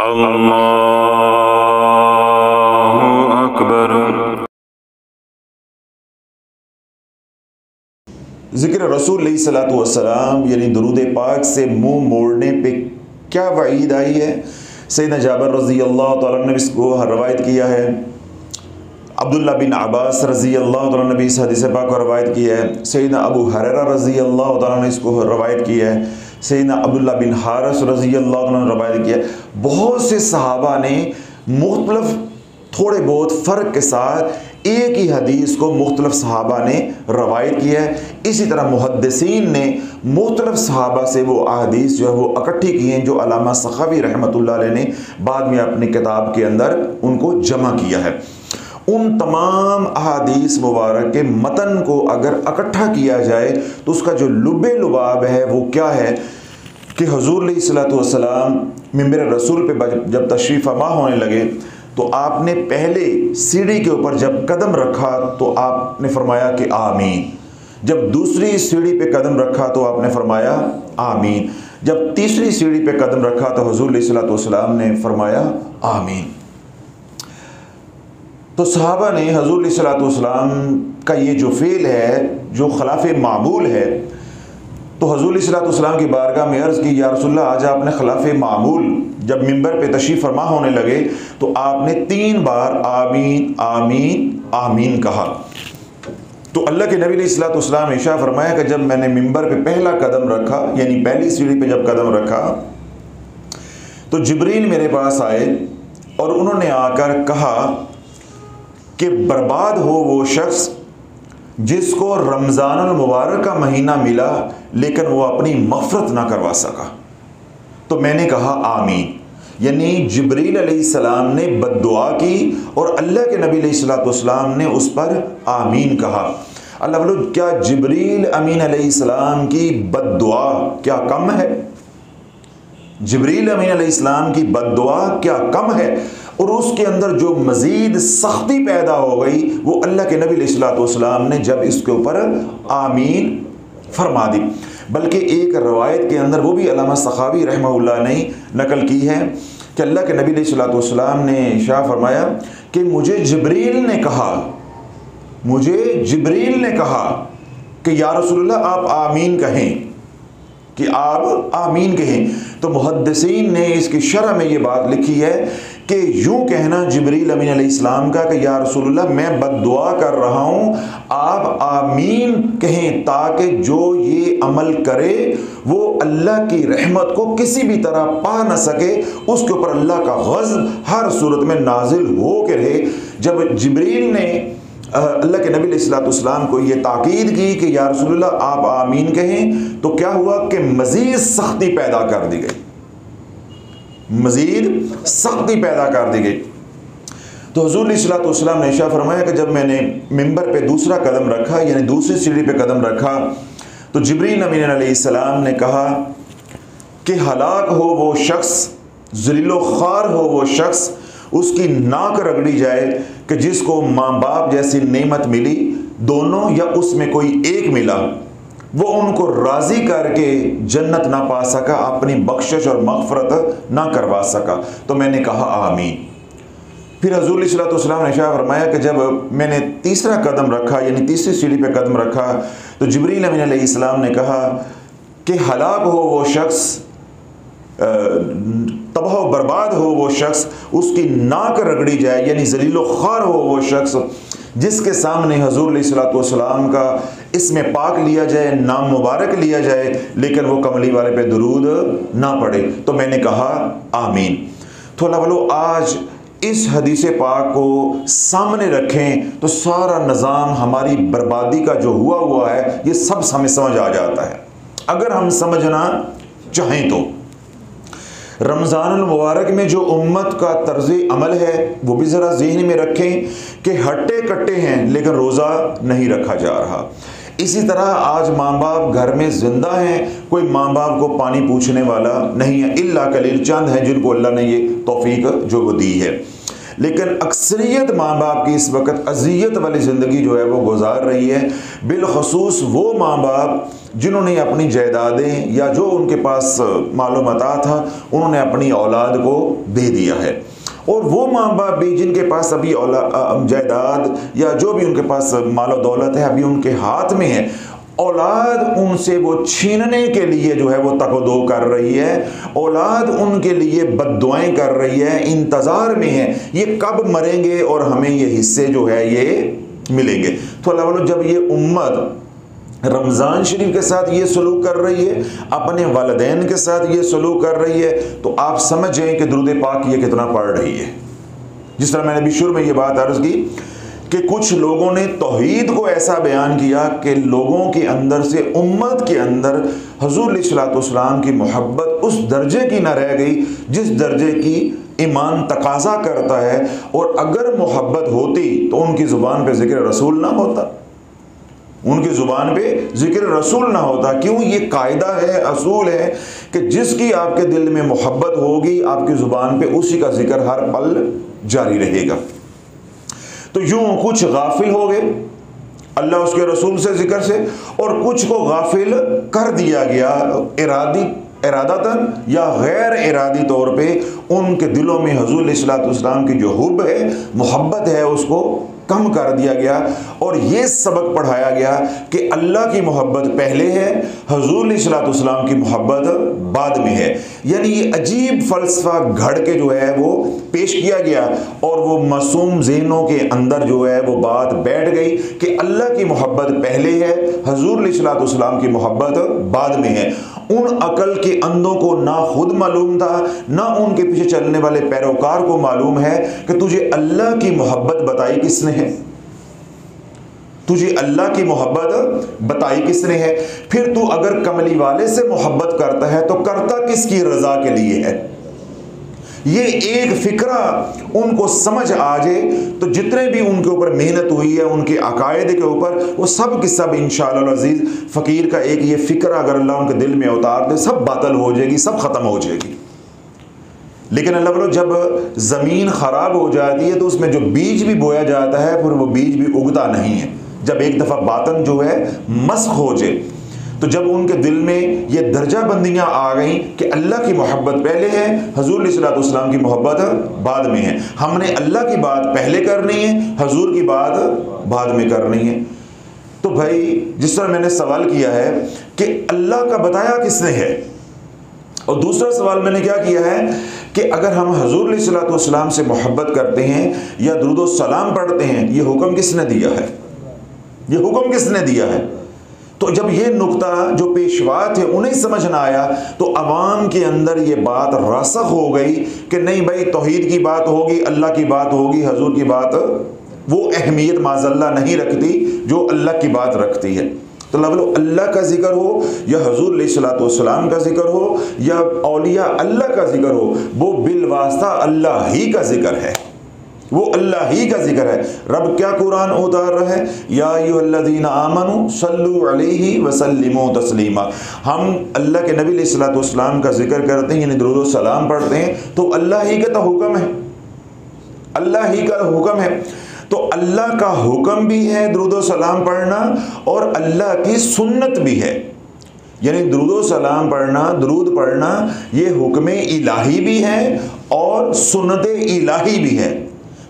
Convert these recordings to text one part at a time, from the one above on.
अल्लाहु अकबर। ज़िक्र रसूल सल्लल्लाहु अलैहि वसल्लम यानी दुरूद पाक से मुंह मोड़ने पे क्या वईद आई है। सैयदना जाबिर रज़ी अल्लाह तआला ने इसको रवायत किया है। अब्दुल्ला बिन अब्बास रज़ी अल्लाह तआला ने इस हदीस पाक को रवायत किया है। सैयदना अबू हुरैरा रज़ी अल्लाह तआला ने इसको रवायत किया है। सैयदना अब्दुल्ला बिन हारिस रज़ी अल्लाह तआला ने रवायत किया है। बहुत से सहाबा ने मुख्तलिफ थोड़े बहुत फ़र्क के साथ एक ही हदीस को मुख्तलिफ सहाबा ने रवायत किया है। इसी तरह मुहद्दिसीन ने मुख्तलिफ सहाबा से वो अहादीस जो है वो इकट्ठी की हैं, जो अल्लामा सखावी रहमतुल्लाह अलैह ने बाद में अपनी किताब के अंदर उनको जमा किया है। उन तमाम अहादीस मुबारक के मतन को अगर इकट्ठा किया जाए तो उसका जो लुबे लुबाब है वो क्या है कि हुज़ूर सल्लल्लाहु अलैहि वसल्लम मिंबर रसूल पे जब तशरीफ़ फरमा होने लगे तो आपने पहले सीढ़ी के ऊपर जब कदम रखा तो आपने फरमाया कि आमीन। जब दूसरी सीढ़ी पे कदम रखा तो आपने फरमाया आमीन। जब तीसरी सीढ़ी पे कदम रखा तो हुज़ूर सल्लल्लाहु अलैहि वसल्लम ने फरमाया आमीन। तो सहाबा ने हुज़ूर सल्लल्लाहु अलैहि वसल्लम का ये जो फ़ेल है, जो खिलाफ़े मामूल है, तो हुज़ूर सल्लल्लाहु अलैहि वसल्लम की बारगाह में अर्ज़ की, या रसूलल्लाह आज आपने खिलाफ़े मामूल जब मिंबर पे तशरीफ़ फरमा होने लगे तो आपने 3 बार आमीन आमीन आमीन कहा। तो अल्लाह के नबी सल्लल्लाहु अलैहि वसल्लम ने इरशाद फरमाया कि जब मैंने मिंबर पे पहला कदम रखा यानी पहली सीढ़ी पे जब कदम रखा तो जिब्रील मेरे पास आए और उन्होंने आकर कहा कि बर्बाद हो वो शख्स जिसको रमज़ानुल मुबारक का महीना मिला लेकिन वो अपनी मग़फ़िरत ना करवा सका। तो मैंने कहा आमीन। यानी जिब्रील अलैहिस्सलाम ने बद्दुआ की और अल्लाह के नबी अलैहिस्सलाम ने उस पर आमीन कहा। अल्लाह बोलो, क्या जिब्रील अमीन अलैहिस्सलाम की बद्दुआ क्या कम है? जिब्रील अमीन अलैहिस्सलाम की बद्दुआ क्या कम है? और उसके अंदर जो मज़ीद सख्ती पैदा हो गई वो अल्लाह के नबी अलैहिस्सलाम ने जब इसके ऊपर आमीन फरमा दी। बल्कि एक रवायत के अंदर वो भी अल्लामा सखावी रहमतुल्लाह ने नकल की है कि अल्लाह के नबी अलैहिस्सलाम ने इरशाद फरमाया कि मुझे जिब्रील ने कहा कि या रसूलल्लाह आप आमीन कहें, कि आप आमीन कहें। तो मुहद्दिसीन ने इसकी शरह में ये बात लिखी है कि यूँ कहना जिब्रील अमीन अलैहिस्सलाम का कि या रसूलल्लाह मैं बद्दुआ कर रहा हूँ, आप आमीन कहें ताकि जो ये अमल करे वो अल्लाह की रहमत को किसी भी तरह पा न सके, उसके ऊपर अल्लाह का ग़ज़ब हर सूरत में नाजिल हो के रहे। जब जिब्रील ने अल्लाह के नबी अलैहिस्सलाम को ये ताकीद की कि या रसूलल्लाह आप आमीन कहें, तो क्या हुआ कि मज़ीद सख्ती पैदा कर दी गई, मज़ीद सख्ती पैदा कर दी गई। तो हुज़ूर सल्लल्लाहु अलैहि वसल्लम ने इरशाद फरमाया कि जब मैंने मिंबर पे दूसरा कदम रखा यानी दूसरी सीढ़ी पे कदम रखा तो जिब्रील अमीन अलैहिस्सलाम ने कहा कि हलाक हो वो शख्स, ज़लीलो ख़ार हो वो शख्स, उसकी नाक रगड़ी जाए कि जिसको माँ बाप जैसी नेमत मिली, दोनों या उसमें कोई एक मिला, वो उनको राज़ी करके जन्नत ना पा सका, अपनी बख्शिश और मग़फ़िरत ना करवा सका। तो मैंने कहा आमीन। फिर हुज़ूर सल्लल्लाहु अलैहि वसल्लम ने इरशाद फरमाया कि जब मैंने तीसरा कदम रखा यानी तीसरी सीढ़ी पे कदम रखा तो जिब्रील अमीन अलैहिस्सलाम ने कहा कि हलाक हो वो शख्स, तबाह व बर्बाद हो वो शख्स, उसकी नाक रगड़ी जाए यानी ज़लीलो ख़ार हो वो शख्स जिसके सामने हुज़ूर सल्लल्लाहु अलैहि वसल्लम का इसमें पाक लिया जाए, नाम मुबारक लिया जाए, लेकिन वो कमली वाले पे दुरूद ना पड़े। तो मैंने कहा आमीन। तो अल्लाह वालों, आज इस हदीस पाक को सामने रखें तो सारा निज़ाम हमारी बर्बादी का जो हुआ है ये सब हमें समझ आ जाता है अगर हम समझना चाहें तो। रमज़ानुल मुबारक में जो उम्मत का तर्ज़ अमल है वो भी ज़रा ज़हन में रखें कि हट्टे कट्टे हैं लेकिन रोज़ा नहीं रखा जा रहा। इसी तरह आज माँ बाप घर में ज़िंदा हैं, कोई माँ बाप को पानी पूछने वाला नहीं है, इल्ला कलील चंद हैं जिनको अल्लाह ने ये तौफीक जो वो दी है। लेकिन अक्सरियत माँ बाप की इस वक्त अज़ियत वाली ज़िंदगी जो है वो गुजार रही है। बिलखसूस वो माँ बाप जिन्होंने अपनी जायदादें या जो उनके पास मालूमाता था उन्होंने अपनी औलाद को दे दिया है, और वो माँ बाप भी जिनके पास अभी जायदाद या जो भी उनके पास मालो दौलत है अभी उनके हाथ में है, औलाद उनसे वो छीनने के लिए जो है वो तकदो कर रही है, औलाद उनके लिए बद्दुआएं कर रही है, इंतज़ार में है ये कब मरेंगे और हमें ये हिस्से जो है ये मिलेंगे। तो अल्लाह वालों, जब ये उम्मत रमज़ान शरीफ के साथ ये सलूक कर रही है, अपने वालिदैन के साथ ये सलूक कर रही है, तो आप समझ जाएं कि दुरूद पाक ये कितना पढ़ रही है। जिस तरह मैंने अभी शुरू में ये बात अर्ज़ की कि कुछ लोगों ने तौहीद को ऐसा बयान किया कि लोगों के अंदर से, उम्मत के अंदर हुज़ूर अलैहिस्सलाम की मोहब्बत उस दर्जे की न रह गई जिस दर्जे की ईमान तकाज़ा करता है, और अगर मोहब्बत होती तो उनकी ज़ुबान पे ज़िक्र रसूल ना होता, उनकी ज़ुबान पे ज़िक्र रसूल ना होता। क्यों? ये कायदा है, असूल है कि जिसकी आपके दिल में मोहब्बत होगी आपकी ज़ुबान पे उसी का ज़िक्र हर पल जारी रहेगा। तो यूं कुछ गाफिल हो गए अल्लाह उसके रसूल से ज़िक्र से, और कुछ को गाफिल कर दिया गया इरादतन या गैर इरादी तौर पे। उनके दिलों में हुज़ूर अलैहिस्सलाम की जो हुब है, मोहब्बत है, उसको कम कर दिया गया, और ये सबक पढ़ाया गया कि अल्लाह की मोहब्बत पहले है, हुज़ूर अलैहिस्सलाम की मोहब्बत बाद में है। यानी ये अजीब फ़लसफ़ा घड़ के जो है वो पेश किया गया, और वो मासूम ज़हनों के अंदर जो है वो बात बैठ गई कि अल्लाह की मोहब्बत पहले है, हुज़ूर अलैहिस्सलाम की मोहब्बत बाद में है। उन अकल के अंधों को ना खुद मालूम था, ना उनके पीछे चलने वाले पैरोकार को मालूम है कि तुझे अल्लाह की मोहब्बत बताई किसने है, तुझे अल्लाह की मोहब्बत बताई किसने है। फिर तू अगर कमली वाले से मोहब्बत करता है तो करता किसकी रजा के लिए है। ये एक फिक्रा उनको समझ आ जाए तो जितने भी उनके ऊपर मेहनत हुई है उनके अकायद के ऊपर, वो सब की सब इंशाअल्लाह अज़ीज़ फ़कीर का एक ये फिक्रा अगर अल्लाह उनके दिल में उतार दे, सब बातल हो जाएगी, सब ख़त्म हो जाएगी। लेकिन अल्लाह बोलो, जब ज़मीन ख़राब हो जाती है तो उसमें जो बीज भी बोया जाता है फिर वो बीज भी उगता नहीं है। जब एक दफ़ा बातन जो है मस्ख हो जाए, तो जब उनके दिल में ये दर्जा बंदियाँ आ गई कि अल्लाह की मोहब्बत पहले है, हुज़ूर अलैहिस्सलाम की मोहब्बत बाद में है, हमने अल्लाह की बात पहले करनी है, हुज़ूर की बात बाद में करनी है। तो भाई जिस तरह मैंने सवाल किया है कि अल्लाह का बताया किसने है, और दूसरा सवाल मैंने क्या किया है कि अगर हम हुज़ूर अलैहिस्सलाम से मोहब्बत करते हैं या दुरूद व सलाम पढ़ते हैं, ये हुक्म किसने दिया है, ये हुक्म किसने दिया है। तो जब ये नुक्ता जो पेशवा थे उन्हें समझ ना आया तो अवाम के अंदर ये बात रसख हो गई कि नहीं भाई, तौहीद की बात होगी, अल्लाह की बात होगी, हुज़ूर की बात वो अहमियत माज़अल्लाह नहीं रखती जो अल्लाह की बात रखती है। तो अल्लाह का जिक्र हो या हुज़ूर अलैहिस्सलाम का जिक्र हो या औलिया अल्लाह का जिक्र हो, वो बिलवास्ता अल्लाह ही का जिक्र है, वो अल्लाह ही का जिक्र है। रब क्या कुरान उतार रहा है, या अय्युहल्लज़ीना आमनू सल्लु अलैहि व सल्लिमू तस्लीमा। हम अल्लाह के नबी अलैहिस्सलाम का जिक्र करते हैं, यानी दुरूद व सलाम पढ़ते हैं, तो अल्लाह ही का तो हुक्म है, अल्लाह ही का हुक्म है। तो अल्लाह का हुक्म भी है दुरूद व सलाम पढ़ना, और अल्लाह की सुन्नत भी है, यानी दुरूद व सलाम पढ़ना, दुरूद पढ़ना ये हुक्म इलाही भी है और सुन्नत इलाही भी है।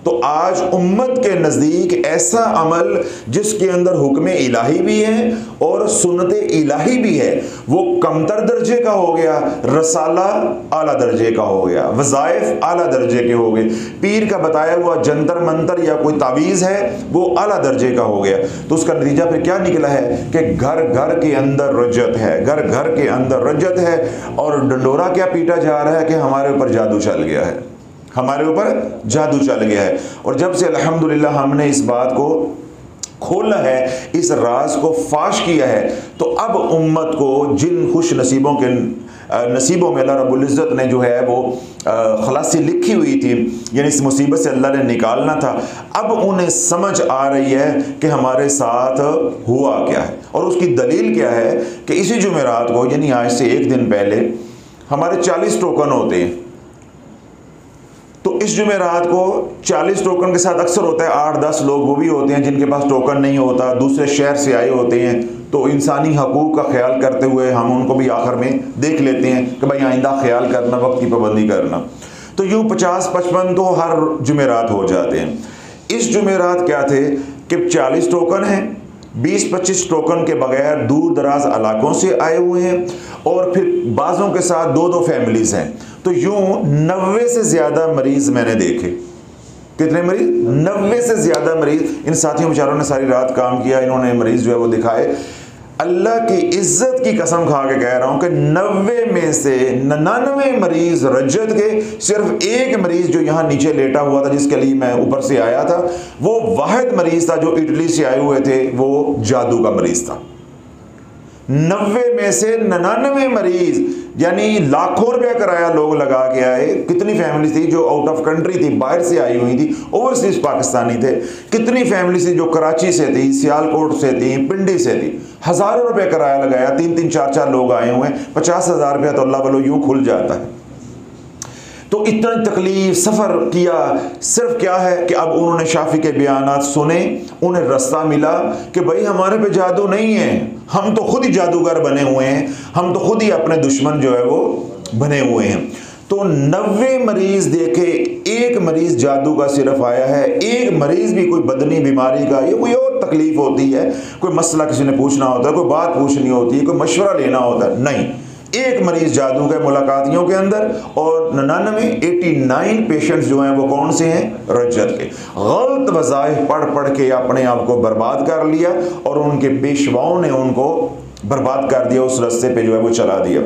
तो आज उम्मत के नज़दीक ऐसा अमल जिसके अंदर हुक्म इलाही भी है और सुन्नत इलाही भी है, वो कमतर दर्जे का हो गया, रसाला आला दर्जे का हो गया, वज़ाइफ आला दर्जे के हो गए, पीर का बताया हुआ जंतर मंतर या कोई तावीज़ है वो आला दर्जे का हो गया। तो उसका नतीजा फिर क्या निकला है कि घर घर के अंदर रजत है, घर घर के अंदर रजत है, और डंडोरा क्या पीटा जा रहा है कि हमारे ऊपर जादू चल गया है, हमारे ऊपर जादू चल गया है। और जब से अल्हम्दुलिल्लाह हमने इस बात को खोला है, इस राज को फाश किया है, तो अब उम्मत को जिन खुश नसीबों के नसीबों में अल्लाह रब्बुल इज़्ज़त ने जो है वो खलासी लिखी हुई थी, यानी इस मुसीबत से अल्लाह ने निकालना था, अब उन्हें समझ आ रही है कि हमारे साथ हुआ क्या है। और उसकी दलील क्या है कि इसी जुमेरात को, यानी आज से एक दिन पहले, हमारे 40 टोकन होते हैं। तो इस जुमेरात को 40 टोकन के साथ अक्सर होता है 8-10 लोग वो भी होते हैं जिनके पास टोकन नहीं होता, दूसरे शहर से आए होते हैं, तो इंसानी हकूक़ का ख्याल करते हुए हम उनको भी आखिर में देख लेते हैं कि भाई आइंदा ख्याल करना, वक्त की पाबंदी करना। तो यूँ 50-55 तो हर जुमेरात हो जाते हैं। इस जुमेरात क्या थे कि 40 टोकन हैं, 20-25 टोकन के बगैर दूर दराज इलाकों से आए हुए हैं, और फिर बाज़ों के साथ 2-2 फैमिलीज़ हैं। तो यूँ 90 से ज़्यादा मरीज़ मैंने देखे। कितने मरीज़? 90 से ज़्यादा मरीज़। इन साथियों बेचारों ने सारी रात काम किया, इन्होंने मरीज़ जो है वो दिखाए। अल्लाह की इज़्ज़त की कसम खा के कह रहा हूँ कि 90 में से 99 मरीज़ रज्जत के, सिर्फ एक मरीज़ जो यहाँ नीचे लेटा हुआ था जिसके लिए मैं ऊपर से आया था, वो वाहिद मरीज़ था जो इटली से आए हुए थे, वो जादू का मरीज़ था। 90 में से 99 मरीज़, यानी लाखों रुपया किराया लोग लगा के आए। कितनी फैमिली थी जो आउट ऑफ कंट्री थी, बाहर से आई हुई थी, ओवरसीज पाकिस्तानी थे। कितनी फैमिली थी जो कराची से थी, सियालकोट से थी, पिंडी से थी। हज़ारों रुपये किराया लगाया, 3-3, 4-4 लोग आए हुए हैं। 50,000 रुपया तो अल्लाह वालों यूँ खुल जाता है। तो इतना तकलीफ सफ़र किया, सिर्फ क्या है कि अब उन्होंने शाफी के बयानात सुने, उन्हें रास्ता मिला कि भाई हमारे पे जादू नहीं है, हम तो खुद ही जादूगर बने हुए हैं, हम तो खुद ही अपने दुश्मन जो है वो बने हुए हैं। तो 90 मरीज़ देखे, एक मरीज़ जादू का सिर्फ आया है। एक मरीज़ भी कोई बदनी बीमारी का या कोई और तकलीफ होती है, कोई मसला किसी ने पूछना होता है, कोई बात पूछनी होती है, कोई मशवरा लेना होता है, नहीं, एक मरीज़ जादू के मुलाकातियों के अंदर। और 89 पेशेंट्स जो हैं वो कौन से हैं? रज्जत के। गलत वज़ाइफ पढ़ पढ़ के अपने आप को बर्बाद कर लिया, और उनके पेशवाओं ने उनको बर्बाद कर दिया, उस रास्ते पे जो है वो चला दिया।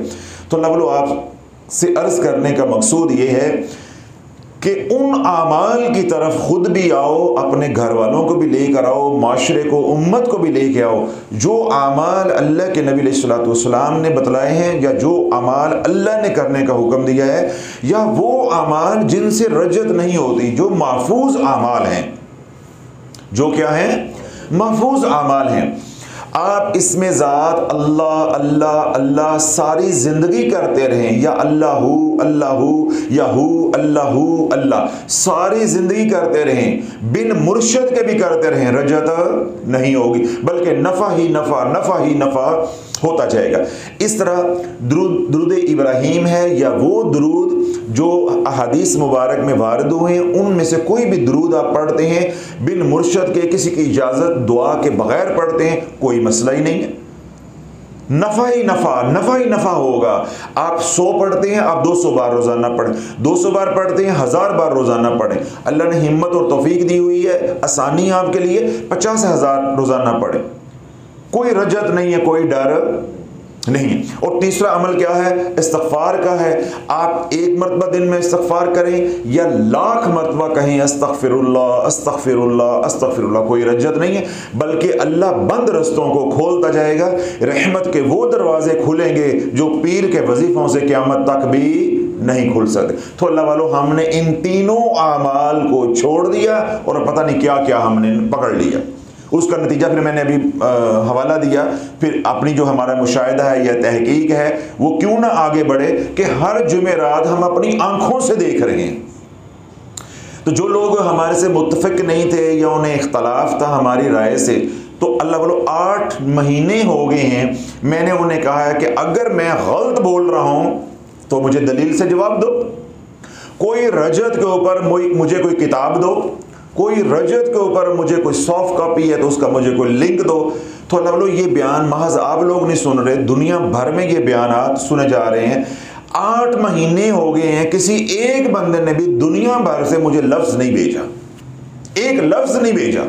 तो लवलो आप से अर्ज़ करने का मकसूद ये है कि उन आमाल की तरफ खुद भी आओ, अपने घर वालों को भी लेकर आओ, माशरे को, उम्मत को भी लेकर आओ। जो आमाल अल्लाह के नबी अलैहिस्सलातु वस्सलाम ने बतलाए हैं, या जो आमाल अल्लाह ने करने का हुक्म दिया है, या वो आमाल जिनसे रजत नहीं होती, जो महफूज आमाल हैं, जो क्या हैं? महफूज आमाल हैं। आप इसमें ज़ात अल्लाह अल्लाह अल्लाह सारी ज़िंदगी करते रहें, या अल्लाहू अल्लाहू या हू अल्लाहू अल्लाह सारी ज़िंदगी करते रहें, बिन मुर्शद के भी करते रहें, रजत नहीं होगी, बल्कि नफ़ा ही नफ़ा, नफ़ा ही नफ़ा होता जाएगा। इस तरह दुरूद इब्राहीम है, या वो दुरूद जो अहादीस मुबारक में वारद हुए हैं, उनमें से कोई भी दुरूद आप पढ़ते हैं बिन मुर्शद के, किसी की इजाज़त दुआ के बगैर पढ़ते हैं, कोई मसला ही नहीं है। नफ़ा ही नफ़ा, नफ़ा ही नफ़ा होगा। आप 100 पढ़ते हैं, आप 200 बार रोज़ाना पढ़ें, 200 बार पढ़ते हैं, 1000 बार रोज़ाना पढ़ें। अल्लाह ने हिम्मत और तौफीक दी हुई है, आसानी आपके लिए, 50,000 रोज़ाना पढ़ें, कोई रजत नहीं है, कोई डर नहीं। और तीसरा अमल क्या है? इस्तग़फ़ार का है। आप एक मरतबा दिन में इस्तग़फ़ार करें, या लाख मरतबा कहें अस्तग़फ़िरुल्लाह अस्तग़फ़िरुल्लाह अस्तग़फ़िरुल्लाह, कोई रजत नहीं है, बल्कि अल्लाह बंद रस्तों को खोलता जाएगा। रहमत के वो दरवाजे खुलेंगे जो पीर के वजीफ़ों से क़यामत तक भी नहीं खुल सकते। तो अल्लाह वालों, हमने इन तीनों आमाल को छोड़ दिया और पता नहीं क्या क्या हमने पकड़ लिया। उसका नतीजा फिर मैंने अभी हवाला दिया। फिर अपनी जो हमारा मुशाहिदा है या तहकीक है, वो क्यों ना आगे बढ़े कि हर जुमेरात हम अपनी आंखों से देख रहे हैं। तो जो लोग हमारे से मुत्तफिक नहीं थे, या उन्हें इख्तलाफ था हमारी राय से, तो अल्लाह वालों 8 महीने हो गए हैं, मैंने उन्हें कहा है कि अगर मैं गलत बोल रहा हूँ तो मुझे दलील से जवाब दो, कोई रजत के ऊपर मुझे कोई किताब दो, कोई रजत के ऊपर मुझे कोई सॉफ्ट कॉपी है तो उसका मुझे कोई लिंक दो। तो अल्लाह वालों, ये बयान महज आप लोग नहीं सुन रहे, दुनिया भर में ये बयानात सुने जा रहे हैं। 8 महीने हो गए हैं, किसी एक बंदे ने भी दुनिया भर से मुझे लफ्ज़ नहीं भेजा, एक लफ्ज़ नहीं भेजा।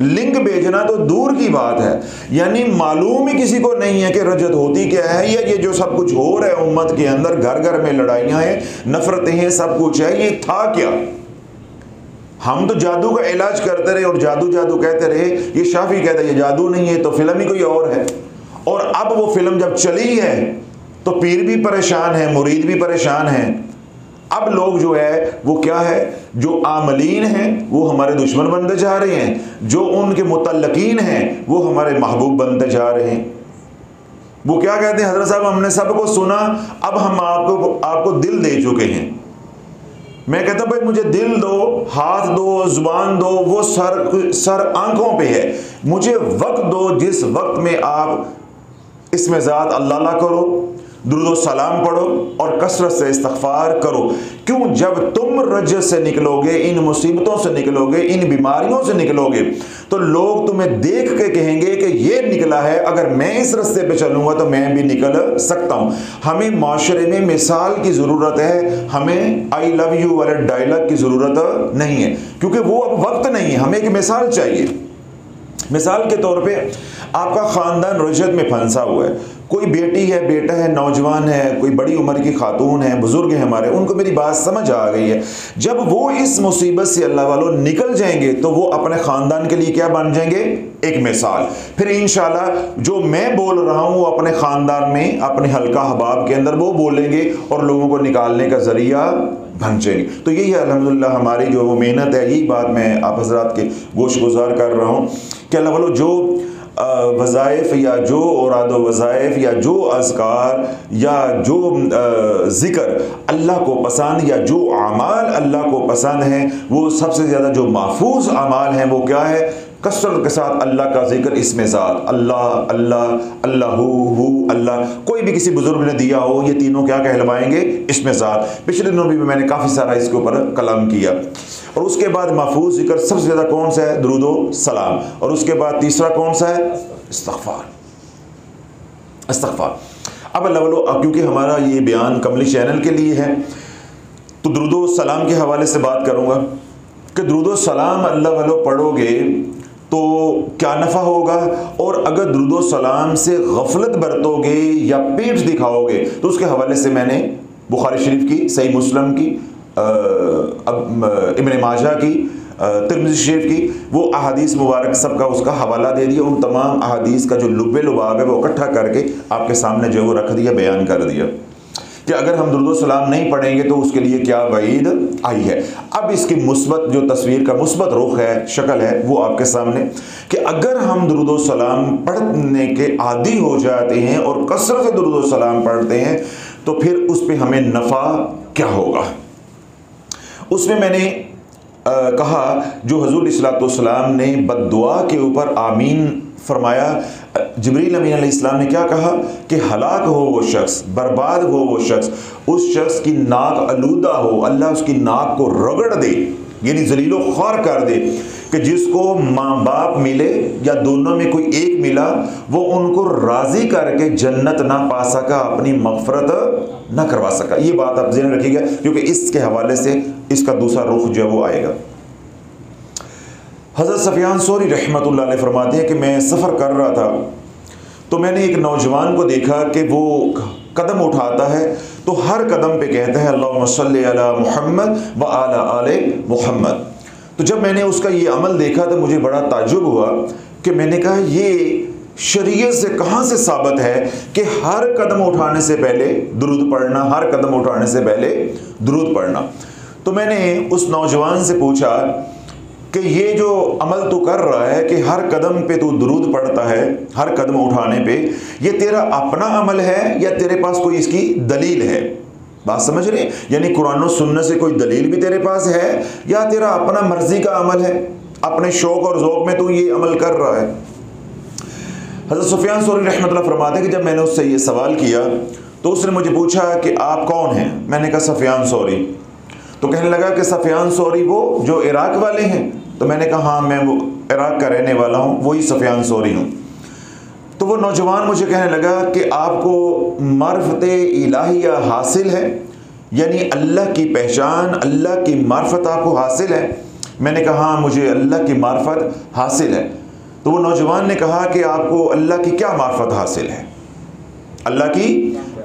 लिंक भेजना तो दूर की बात है, यानी मालूम ही किसी को नहीं है कि रजत होती क्या है, या ये जो सब कुछ हो रहा है उम्मत के अंदर, घर घर में लड़ाइयाँ हैं, नफरतें हैं, सब कुछ है, ये था क्या? हम तो जादू का इलाज करते रहे और जादू जादू कहते रहे। ये शाफी कहता है ये जादू नहीं है, तो फिल्म ही कोई और है। और अब वो फिल्म जब चली है तो पीर भी परेशान है, मुरीद भी परेशान है। अब लोग जो है वो क्या है, जो आमलीन हैं वो हमारे दुश्मन बनते जा रहे हैं, जो उनके मुतल्लकीन हैं वो हमारे महबूब बनते जा रहे हैं। वो क्या कहते हैं, हज़रत साहब हमने सबको सुना, अब हम आपको दिल दे चुके हैं। मैं कहता हूँ भाई मुझे दिल दो, हाथ दो, जुबान दो, वो सर आंखों पे है। मुझे वक्त दो जिस वक्त में आप इसमें ज़ात अल्लाह करो, दुरूद सलाम पढ़ो और कसरत से इस्तग़फ़ार करो। क्यों? जब तुम रज्ज से निकलोगे, इन मुसीबतों से निकलोगे, इन बीमारियों से निकलोगे, तो लोग तुम्हें देख के कहेंगे कि ये निकला है, अगर मैं इस रास्ते पे चलूँगा तो मैं भी निकल सकता हूँ। हमें माशरे में मिसाल की ज़रूरत है, हमें आई लव यू वाले डायलॉग की ज़रूरत नहीं है, क्योंकि वो अब वक्त नहीं है, हमें एक मिसाल चाहिए। मिसाल के तौर पे आपका ख़ानदान रजत में फंसा हुआ है, कोई बेटी है, बेटा है, नौजवान है, कोई बड़ी उम्र की खातून है, बुज़ुर्ग हैं हमारे, उनको मेरी बात समझ आ गई है। जब वो इस मुसीबत से अल्लाह वालों निकल जाएंगे तो वो अपने ख़ानदान के लिए क्या बन जाएंगे? एक मिसाल। फिर इंशाल्लाह जो मैं बोल रहा हूँ वो अपने ख़ानदान में, अपने हल्का हबाब के अंदर वो बोलेंगे और लोगों को निकालने का ज़रिया बन जाएंगे। तो यही है अल्हम्दुलिल्लाह हमारी जो वो मेहनत है, यही बात मैं आप हज़रात के गोश गुजार कर रहा हूँ कि अल्लाह वालों जो वज़ाइफ़ या जो औराद वज़ाइफ़ या जो अज़कार या जो ज़िक्र अल्लाह को पसंद या जो अमाल अल्लाह को पसंद हैं, वो सबसे ज़्यादा जो महफूज अमाल हैं वो क्या है? कसरत के साथ अल्लाह का जिक्र, इसमें ज़ात, अल्लाह अल्लाह अल्लाहू हू अल्लाह। कोई भी किसी बुज़ुर्ग ने दिया हो, ये तीनों क्या कहलवाएंगे? इसमें ज़ात। पिछले दिनों भी मैंने काफ़ी सारा इसके ऊपर कलाम किया। और उसके बाद महफूज जिक्र सबसे ज़्यादा कौन सा है? दुरूद सलाम। और उसके बाद तीसरा कौन सा है? इस्तग़फ़ार। इस्तग़फ़ार। अब अल्लाह वालों, क्योंकि हमारा ये बयान कमली चैनल के लिए है, तो दुरूद सलाम के हवाले से बात करूँगा कि दुरूद सलाम अल्लाह वालों पढ़ोगे तो क्या नफ़ा होगा, और अगर दुरूद सलाम से गफलत बरतोगे या पीठ दिखाओगे तो उसके हवाले से मैंने बुखारी शरीफ की, सही मुस्लिम की, इब्न माजा की, तिर्मिज़ी शरीफ की वो अहादीस मुबारक सब का उसका हवाला दे दिया। उन तमाम अहादीस का जो लुब्बे लुबाब है वो इकट्ठा करके आपके सामने जो वो रख दिया, बयान कर दिया कि अगर हम दुरूद सलाम नहीं पढ़ेंगे तो उसके लिए क्या वईद आई है। अब इसकी मुस्बत जो तस्वीर का मुस्बत रुख है, शक्ल है, वो आपके सामने कि अगर हम दुरूद सलाम पढ़ने के आदी हो जाते हैं और कसरत से दुरूद सलाम पढ़ते हैं तो फिर उस पर हमें नफ़ा क्या होगा। उसमें मैंने कहा जो हुज़ूर अलैहिस्सलाम ने बद्दुआ के ऊपर आमीन फरमाया, जिब्रील अमीन अलैहिस्सलाम ने क्या कहा कि हलाक हो वो शख्स, बर्बाद हो वो शख्स, उस शख्स की नाक आलूदा हो, अल्लाह उसकी नाक को रगड़ दे, यानी जलीलो ख्वार कर दे, कि जिसको माँ बाप मिले या दोनों में कोई एक मिला वो उनको राज़ी करके जन्नत ना पा सका, अपनी मग़फ़रत ना करवा सका। ये बात आप ज़हन रखिएगा क्योंकि इसके हवाले से इसका दूसरा रुख जो है वो आएगा। हज़रत सफ़ियान सौरी रहमतुल्लाह अलैह फरमाते हैं कि मैं सफ़र कर रहा था तो मैंने एक नौजवान को देखा कि वो कदम उठाता है तो हर कदम पे कहता है अल्लाहुम्मा सल्ली अला मुहम्मद व अला आले मुहम्मद। तो जब मैंने उसका ये अमल देखा तो मुझे बड़ा ताज्जुब हुआ कि मैंने कहा ये शरीयत से कहाँ से साबित है कि हर कदम उठाने से पहले दुरूद पढ़ना, हर कदम उठाने से पहले दुरूद पढ़ना। तो मैंने उस नौजवान से पूछा कि ये जो अमल तू कर रहा है कि हर कदम पे तू दुरूद पढ़ता है, हर कदम उठाने पे, ये तेरा अपना अमल है या तेरे पास कोई इसकी दलील है? बात समझ रहे हैं? यानी कुरान और सुन्नत से कोई दलील भी तेरे पास है या तेरा अपना मर्जी का अमल है, अपने शौक और ज़ौक़ में तू ये अमल कर रहा है। हज़रत सुफ़ियान सौरी रहमतुल्लाह फरमाते हैं कि जब मैंने उससे ये सवाल किया तो उसने मुझे पूछा कि आप कौन हैं? मैंने कहा सफ़ियान सौरी। तो कहने लगा कि सफ़ियान सौरी वो जो इराक़ वाले हैं? तो मैंने कहा हाँ मैं वो इराक़ का रहने वाला हूँ, वही सफ़ियान सौरी हूँ। तो वो नौजवान मुझे कहने लगा कि आपको मारिफत इलाहिया हासिल है, यानी अल्लाह की पहचान, अल्लाह की मारिफत आपको हासिल है? मैंने कहा हाँ मुझे अल्लाह की मारिफत हासिल है। तो वो नौजवान ने कहा कि आपको अल्लाह की क्या मारिफत हासिल है? अल्लाह की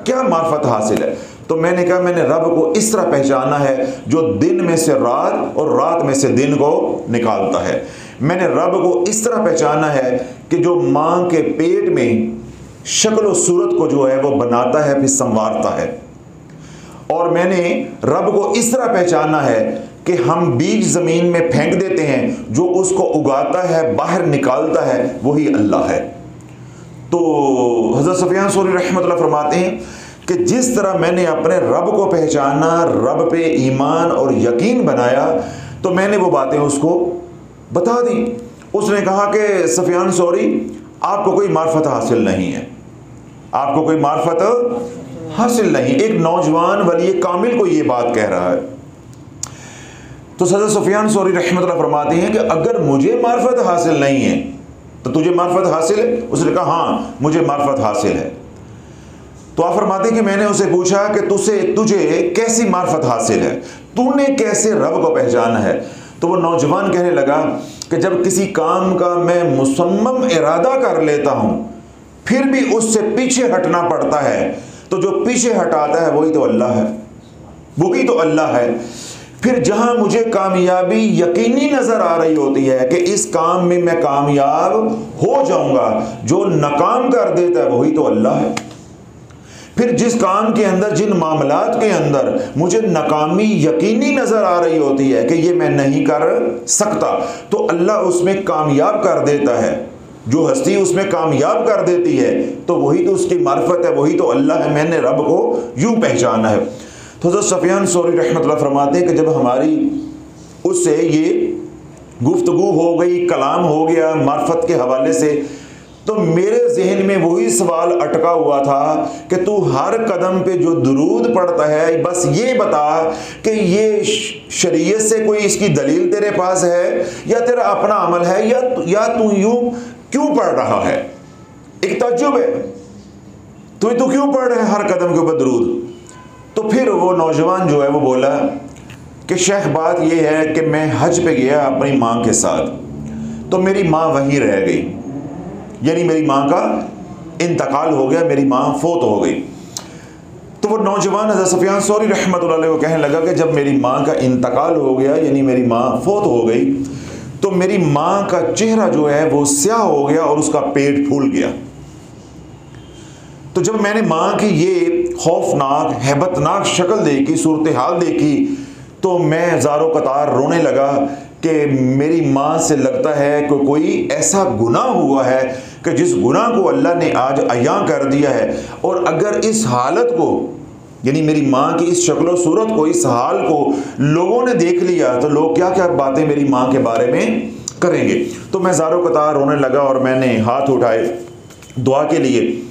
क्या मारिफत हासिल है? तो मैंने कहा मैंने रब को इस तरह पहचाना है जो दिन में से रात और रात में से दिन को निकालता है। मैंने रब को इस तरह पहचाना है कि जो माँ के पेट में शक्ल और सूरत को जो है वो बनाता है फिर संवारता है। और मैंने रब को इस तरह पहचाना है कि हम बीज ज़मीन में फेंक देते हैं, जो उसको उगाता है, बाहर निकालता है, वही अल्लाह है। तो हज़रत सफ़ियान सौरी रहमतुल्लाह फरमाते हैं कि जिस तरह मैंने अपने रब को पहचाना, रब पे ईमान और यकीन बनाया, तो मैंने वो बातें उसको बता दी। उसने कहा कि सफियान सौरी, आपको कोई मार्फत हासिल नहीं है, आपको कोई मार्फत हासिल नहीं। एक नौजवान वली कामिल को ये बात कह रहा है। तो हज़रत सुफियान सौरी रहमतुल्लाह फरमाते हैं कि अगर मुझे मार्फत हासिल नहीं है तो तुझे मार्फत हासिल है? उसने कहा हाँ, मुझे मार्फत हासिल है। तो आप फरमाते हैं कि मैंने उसे पूछा कि तुझे कैसी मार्फत हासिल है, तूने कैसे रब को पहचाना है? तो वो नौजवान कहने लगा कि जब किसी काम का मैं मुसम्मम इरादा कर लेता हूँ फिर भी उससे पीछे हटना पड़ता है, तो जो पीछे हटाता है वही तो अल्लाह है, वही तो अल्लाह है। फिर जहां मुझे कामयाबी यकीनी नजर आ रही होती है कि इस काम में मैं कामयाब हो जाऊंगा, जो नाकाम कर देता है वही तो अल्लाह है। फिर जिस काम के अंदर, जिन मामलात के अंदर मुझे नाकामी यकीनी नजर आ रही होती है कि ये मैं नहीं कर सकता, तो अल्लाह उसमें कामयाब कर देता है। जो हस्ती उसमें कामयाब कर देती है तो वही तो उसकी मार्फत है, वही तो अल्लाह है। मैंने रब को यूं पहचाना है। तो हज़रत सफियान सौरी रहमतुल्लाह फरमाते हैं कि जब हमारी उससे ये गुफ्तगू हो गई, कलाम हो गया मार्फत के हवाले से, तो मेरे जहन में वही सवाल अटका हुआ था कि तू हर कदम पे जो दुरूद पढ़ता है, बस ये बता कि ये शरीयत से कोई इसकी दलील तेरे पास है या तेरा अपना अमल है, या तू यूं क्यों पढ़ रहा है? एक तज्जुब है, तू क्यों पढ़ रहा है हर कदम के ऊपर दुरूद? तो फिर वो नौजवान जो है वो बोला कि शेख बात ये है कि मैं हज पे गया अपनी माँ के साथ, तो मेरी माँ वहीं रह गई, यानी मेरी माँ का इंतकाल हो गया, मेरी माँ फोत हो गई। तो वो नौजवान हज़रत सुफियान सौरी रहमतुल्लाह अलैह को कहने लगा कि जब मेरी माँ का इंतकाल हो गया, यानी मेरी माँ फोत हो गई, तो मेरी माँ का चेहरा जो है वो स्याह हो गया और उसका पेट फूल गया। तो जब मैंने माँ की ये खौफनाक, हैबतनाक शक्ल देखी, सूरत हाल देखी, तो मैं ज़ारो कतार रोने लगा कि मेरी माँ से लगता है कि कोई ऐसा गुनाह हुआ है कि जिस गुनाह को अल्लाह ने आज अयां कर दिया है। और अगर इस हालत को, यानी मेरी माँ की इस शक्ल सूरत को, इस हाल को लोगों ने देख लिया तो लोग क्या क्या बातें मेरी माँ के बारे में करेंगे। तो मैं ज़ारो कतार रोने लगा और मैंने हाथ उठाए दुआ के लिए।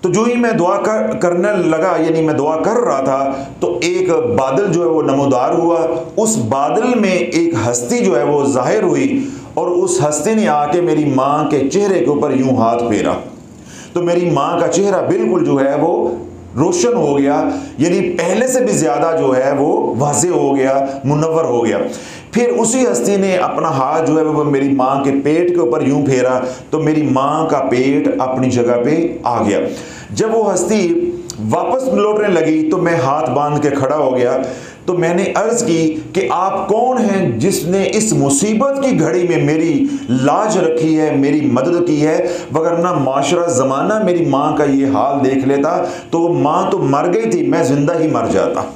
तो जो ही मैं दुआ करने लगा, यानी मैं दुआ कर रहा था, तो एक बादल जो है वो नमोदार हुआ। उस बादल में एक हस्ती जो है वो जाहिर हुई और उस हस्ती ने आके मेरी माँ के चेहरे के ऊपर यूं हाथ फेरा। तो मेरी माँ का चेहरा बिल्कुल जो है वो रोशन हो गया, यानी पहले से भी ज़्यादा जो है वो वाज़े हो गया, मुनव्वर हो गया। फिर उसी हस्ती ने अपना हाथ जो है वो मेरी माँ के पेट के ऊपर यूं फेरा, तो मेरी माँ का पेट अपनी जगह पे आ गया। जब वो हस्ती वापस लौटने लगी तो मैं हाथ बांध के खड़ा हो गया। तो मैंने अर्ज़ की कि आप कौन हैं जिसने इस मुसीबत की घड़ी में मेरी लाज रखी है, मेरी मदद की है, वगरना माशरा ज़माना मेरी माँ का ये हाल देख लेता तो माँ तो मर गई थी, मैं ज़िंदा ही मर जाता।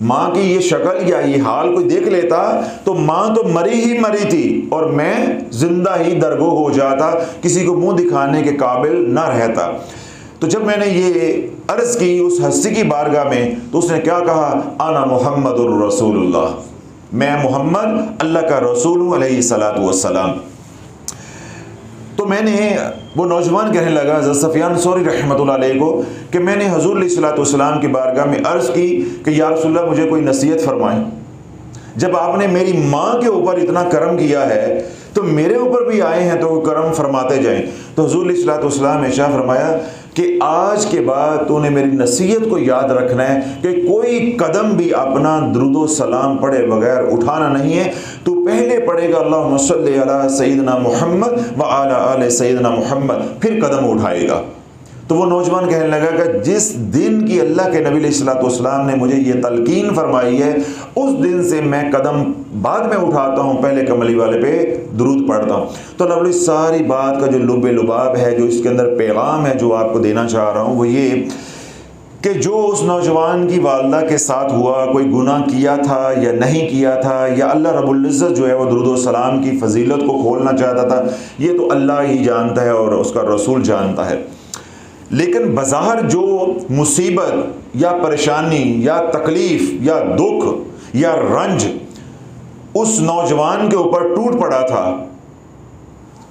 माँ की ये शक्ल या ये हाल कोई देख लेता तो माँ तो मरी ही मरी थी और मैं ज़िंदा ही दरगो हो जाता, किसी को मुँह दिखाने के काबिल ना रहता। तो जब मैंने ये अर्ज़ की उस हस्ती की बारगाह में, तो उसने क्या कहा, आना मुहम्मदुर रसूलुल्लाह, मैं मोहम्मद अल्लाह का रसूल हूँ अलैहिस्सलातु वस्सलाम। तो मैंने, वो नौजवान कहने लगा हज़रत सफियान सौरी रहमतुल्लाह अलैह को कि मैंने हुज़ूर अलैहिस्सलातु वस्सलाम की बारगाह में अर्ज़ की कि या रसूलल्लाह मुझे कोई नसीहत फरमाएं। जब आपने मेरी माँ के ऊपर इतना करम किया है तो मेरे ऊपर भी आए हैं तो करम फरमाते जाएं। तो हुज़ूर अलैहिस्सलातु वस्सलाम ने इरशाद फरमाया कि आज के बाद तूने मेरी नसीहत को याद रखना है कि कोई कदम भी अपना दुरूद सलाम पढ़े बगैर उठाना नहीं है। तू पहले पढ़ेगा अल्लाहुम्मा सल्ली अला सय्यिदना मुहम्मद व अला आले सय्यिदना मुहम्मद, फिर कदम उठाएगा। तो वो नौजवान कहने लगा कि जिस दिन की अल्लाह के नबी अलैहिस्सलातु वस्सलाम ने मुझे ये तलकीन फरमाई है, उस दिन से मैं कदम बाद में उठाता हूँ, पहले कमली वाले पे दुरूद पढ़ता हूँ। तो अल्लाह सारी बात का जो लुब्बे लुबाब है, जो इसके अंदर पैगाम है जो आपको देना चाह रहा हूँ, वो ये कि जो उस नौजवान की वालदा के साथ हुआ, कोई गुनाह किया था या नहीं किया था, या अल्लाह रब्बुल इज़्ज़त जो है वो दुरूद सलाम की फजीलत को खोलना चाहता था, ये तो अल्लाह ही जानता है और उसका रसूल जानता है। लेकिन बज़ाहिर जो मुसीबत या परेशानी या तकलीफ़ या दुख या रंज उस नौजवान के ऊपर टूट पड़ा था,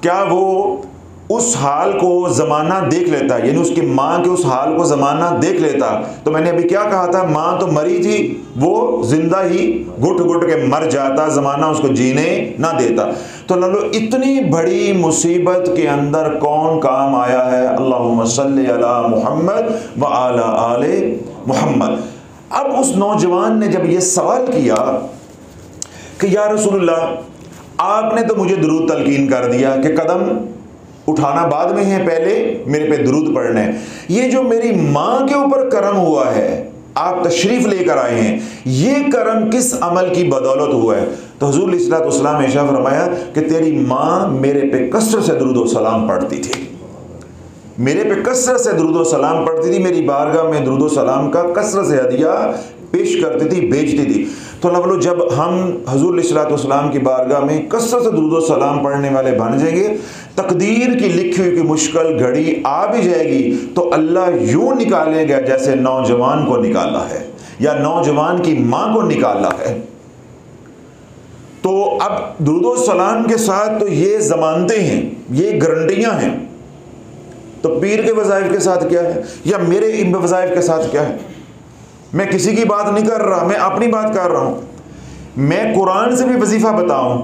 क्या वो उस हाल को ज़माना देख लेता, यानी उसकी माँ के उस हाल को ज़माना देख लेता? तो मैंने अभी क्या कहा था, माँ तो मरी थी, वो जिंदा ही घुट घुट के मर जाता, ज़माना उसको जीने ना देता। तो लो इतनी बड़ी मुसीबत के अंदर कौन काम आया है? अल्लाहुम्मा सल्ली अला मुहम्मद व अला आले मुहम्मद। अब उस नौजवान ने जब ये सवाल किया कि या रसूलुल्लाह, आपने तो मुझे दुरूद तलकीन कर दिया कि कदम उठाना बाद में है, पहले मेरे पे दुरूद पढ़ना है। ये जो मेरी माँ के ऊपर करम हुआ है, आप तशरीफ लेकर आए हैं, ये करम किस अमल की बदौलत हुआ है? तो हुजूर अलैहिस्सलाम ने इरशाद फरमाया कि तेरी माँ मेरे पे कसरत से दुरूद व सलाम पढ़ती थी, मेरे पे कसरत से दुरूद व सलाम पढ़ती थी, मेरी बारगाह में दुरूद व सलाम का कसरत से हदिया पेश करती थी, बेचती थी। तो लवलो जब हम हुजूर अलैहिस्सलाम की बारगाह में कसरत से दुरूद व सलाम पढ़ने वाले बन जाएंगे, तकदीर की लिखी हुई की मुश्किल घड़ी आ भी जाएगी तो अल्लाह यूं निकालेगा जैसे नौजवान को निकाला है या नौजवान की माँ को निकाला है। तो अब दुरूद व सलाम के साथ तो ये ज़मानतें हैं, ये गारंटियाँ हैं, तो पीर के वज़ाइफ के साथ क्या है या मेरे वज़ाइफ के साथ क्या है? मैं किसी की बात नहीं कर रहा, मैं अपनी बात कर रहा हूँ। मैं कुरान से भी वजीफ़ा बताऊँ,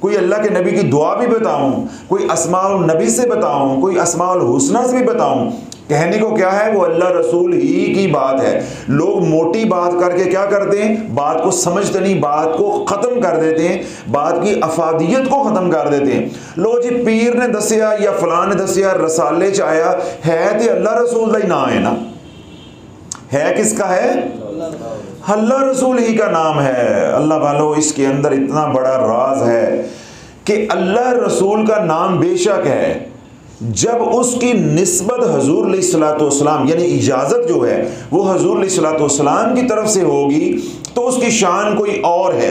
कोई अल्लाह के नबी की दुआ भी बताऊँ, कोई अस्माउल नबी से बताऊँ, कोई अस्माउल हुस्ना से भी बताऊँ, कहने को क्या है, वो अल्लाह रसूल ही की बात है। लोग मोटी बात करके क्या करते हैं, बात को समझते नहीं, बात को ख़त्म कर देते हैं, बात की अफादियत को ख़त्म कर देते हैं। लो जी पीर ने दसिया या फलां ने दसिया, रसाले च आया है तो अल्लाह रसूल का ही नाम है ना, है किसका है? अल्लाह रसूल ही का नाम है। अल्लाह वालों, इसके अंदर इतना बड़ा राज है कि अल्लाह रसूल का नाम बेशक है, जब उसकी निस्बत हुजूर अलैहिस्सलाम यानी इजाज़त जो है वो हुजूर अलैहिस्सलाम की तरफ से होगी तो उसकी शान कोई और है।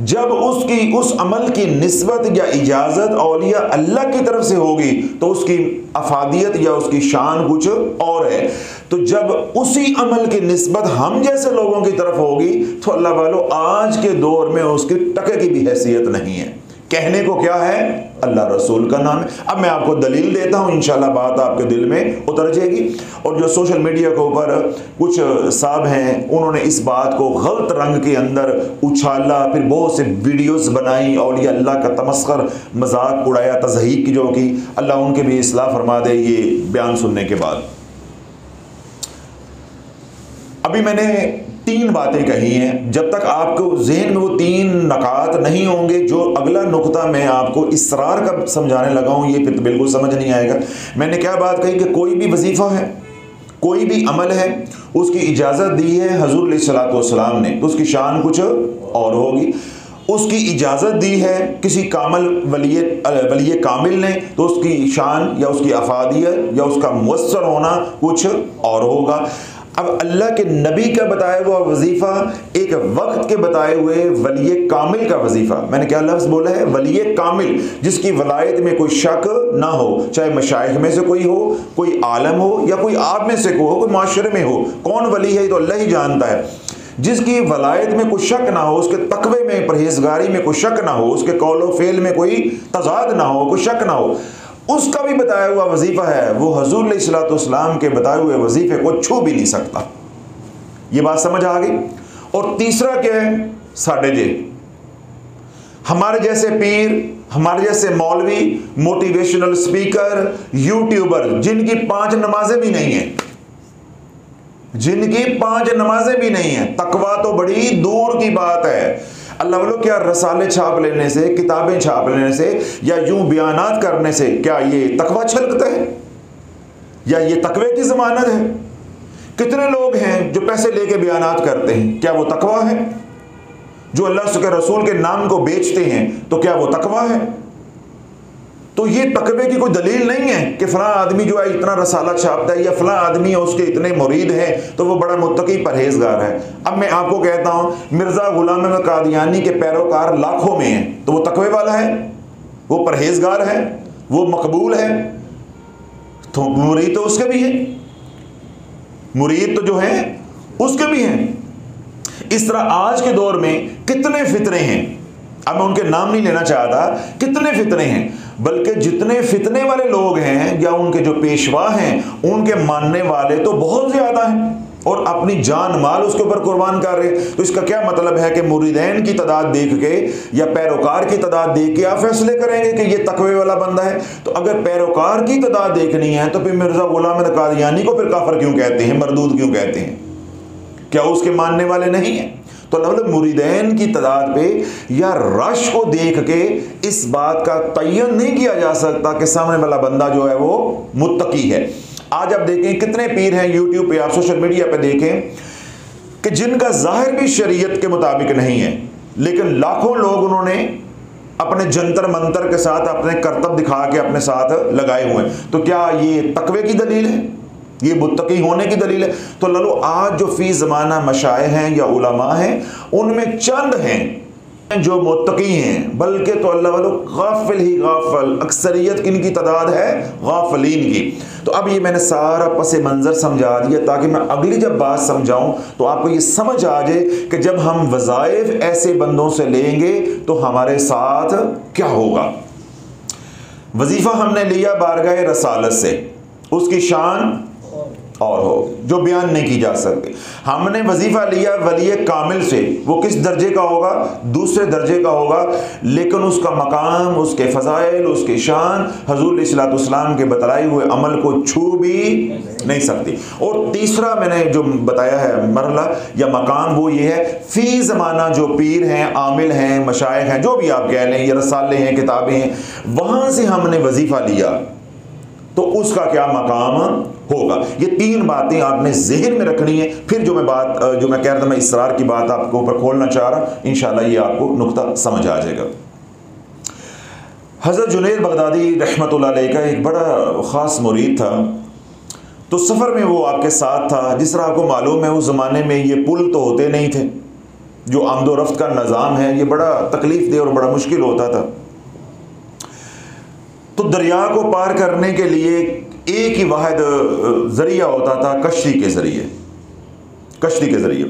जब उसकी उस अमल की निस्बत या इजाज़त औलिया अल्लाह की तरफ से होगी तो उसकी अफादियत या उसकी शान कुछ और है। तो जब उसी अमल की निस्बत हम जैसे लोगों की तरफ होगी तो अल्लाह वालों, आज के दौर में उसकी टके की भी हैसियत नहीं है। कहने को क्या है, अल्लाह रसूल का नाम है। अब मैं आपको दलील देता हूँ, इंशाल्लाह बात आपके दिल में उतर जाएगी। और जो सोशल मीडिया के ऊपर कुछ साहब हैं, उन्होंने इस बात को गलत रंग के अंदर उछाला, फिर बहुत से वीडियोस बनाई और ये अल्लाह का तमस्खर मजाक उड़ाया, तज़हीक की जो की, अल्लाह उनके भी इस्लाह फरमा दे ये बयान सुनने के बाद। अभी मैंने 3 बातें कही हैं, जब तक आपको ज़हन में वो 3 नकात नहीं होंगे, जो अगला नुक्ता मैं आपको इसरार का समझाने लगा हूँ, ये फिर तो बिल्कुल समझ नहीं आएगा। मैंने क्या बात कही कि कोई भी वजीफ़ा है, कोई भी अमल है, उसकी इजाज़त दी है हुज़ूर अलैहिस्सलाम ने तो उसकी शान कुछ और होगी। उसकी इजाज़त दी है किसी कामल वली कामिल ने तो उसकी शान या उसकी अफादियत या उसका मुअस्सर होना कुछ और होगा। अब अल्लाह के नबी का बताया हुआ वजीफ़ा, एक वक्त के बताए हुए वली कामिल का वजीफ़ा, मैंने क्या लफ्ज़ बोला है, वली कामिल, जिसकी वलायत में कोई शक ना हो, चाहे मशाइख में से कोई हो, कोई आलम हो या कोई आप में से कोई माशरे में हो। कौन वली है तो अल्लाह ही जानता है। जिसकी वलायत में कोई शक ना हो, उसके तकवे में, परहेजगारी में कोई शक ना हो, उसके कौलो फेल में कोई तजाद ना हो, कोई शक ना हो, उसका भी बताया हुआ वजीफ़ा है, वो हुज़ूर अलैहिस्सलाम के बताए हुए वजीफ़े को छू भी नहीं सकता। ये बात समझ आ गई। और तीसरा क्या है, साढ़े जे हमारे जैसे पीर, हमारे जैसे मौलवी, मोटिवेशनल स्पीकर, यूट्यूबर, जिनकी 5 नमाजें भी नहीं है, जिनकी 5 नमाजें भी नहीं है, तकवा तो बड़ी दूर की बात है। अल्लाह वालों, क्या रसाले छाप लेने से, किताबें छाप लेने से या यूं बयानात करने से क्या ये तकवा छलकता है या ये तकवे की ज़मानत है? कितने लोग हैं जो पैसे लेके बयानात करते हैं, क्या वो तकवा है? जो अल्लाह के रसूल के नाम को बेचते हैं तो क्या वो तकवा है? तो ये तकवे की कोई दलील नहीं है कि फलां आदमी जो है इतना रसाला छापता है या फलां आदमी उसके इतने मुरीद हैं तो वो बड़ा मुत्तकी परहेजगार है। अब मैं आपको कहता हूँ, मिर्ज़ा गुलाम अहमद कादियानी के पैरोकार लाखों में हैं, तो वो तकवे वाला है, वो परहेजगार है, वो मकबूल है? तो मुरीद तो उसके भी हैं, मुरीद तो जो है उसके भी हैं। इस तरह आज के दौर में कितने फितने हैं, अब मैं उनके नाम नहीं लेना चाहता, कितने फितने हैं, बल्कि जितने फितने वाले लोग हैं या उनके जो पेशवा हैं उनके मानने वाले तो बहुत ज्यादा हैं और अपनी जान माल उसके ऊपर कुर्बान कर रहे हैं। तो इसका क्या मतलब है कि मुरीदैन की तादाद देख के या पैरोकार की तादाद देख के आप फैसले करेंगे कि ये तकवे वाला बंदा है। तो अगर पैरोकार की तादाद देखनी है तो फिर मिर्जा गुलाम अहमद कादियानी को फिर काफिर क्यों कहते हैं, मरदूद क्यों कहते हैं? क्या उसके मानने वाले नहीं है? तो मतलब मुरीदैन की तादाद पे या रश को देख के इस बात का तयन नहीं किया जा सकता कि सामने वाला बंदा जो है वो मुत्तकी है। आज आप देखें कितने पीर हैं यूट्यूब पे, आप सोशल मीडिया पे देखें कि जिनका जाहिर भी शरीयत के मुताबिक नहीं है, लेकिन लाखों लोग उन्होंने अपने जंतर मंतर के साथ अपने करतब दिखा के अपने साथ लगाए हुए हैं। तो क्या ये तकवे की दलील है, ये मुत्तकी होने की दलील है? तो ललो आज जो फी ज़माना मशाए हैं या उलमा हैं उनमें चंद हैं जो मुत्तकी हैं, बल्कि तो अल्लाह वालों गाफिल ही गाफिल, अक्सरियत किन की तादाद है? गाफिलीन की। तो अब ये मैंने सारा पस मंज़र समझा दिया ताकि मैं अगली जब बात समझाऊं तो आपको ये समझ आ जाए कि जब हम वज़ाइफ ऐसे बंदों से लेंगे तो हमारे साथ क्या होगा। वजीफ़ा हमने लिया बारगाह रसालत से, उसकी शान और हो जो बयान नहीं की जा सकती। हमने वजीफा लिया वली कामिल से, वो किस दर्जे का होगा? दूसरे दर्जे का होगा, लेकिन उसका मकाम, उसके फ़ज़ाइल, उसकी शान हज़ूर अलैहिस्सलाम के बतलाए हुए अमल को छू भी नहीं सकती। और तीसरा मैंने जो बताया है मरला या मकाम वो ये है, फ़ी ज़माना जो पीर हैं, आमिल हैं, मशाइख हैं, जो भी आप कह लें, ये रसाले हैं, किताबें हैं, वहाँ से हमने वजीफ़ा लिया तो उसका क्या मकाम होगा। ये तीन बातें आपने ज़हन में रखनी है। फिर जो मैं कह रहा था, मैं इसरार की बात आपको ऊपर खोलना चाह रहा, इंशाल्लाह ये आपको नुक्ता समझ आ जाएगा। हज़रत जुनैद बगदादी रहमतुल्लाह अलैह का एक बड़ा ख़ास मुरीद था। तो सफ़र में वो आपके साथ था। जिस तरह आपको मालूम है उस ज़माने में ये पुल तो होते नहीं थे, जो आमदो रफ्त का निज़ाम है ये बड़ा तकलीफ़ दे और बड़ा मुश्किल होता था। तो दरिया को पार करने के लिए एक ही वाहिद ज़रिया होता था, कश्ती के ज़रिए, कश्ती के ज़रिए।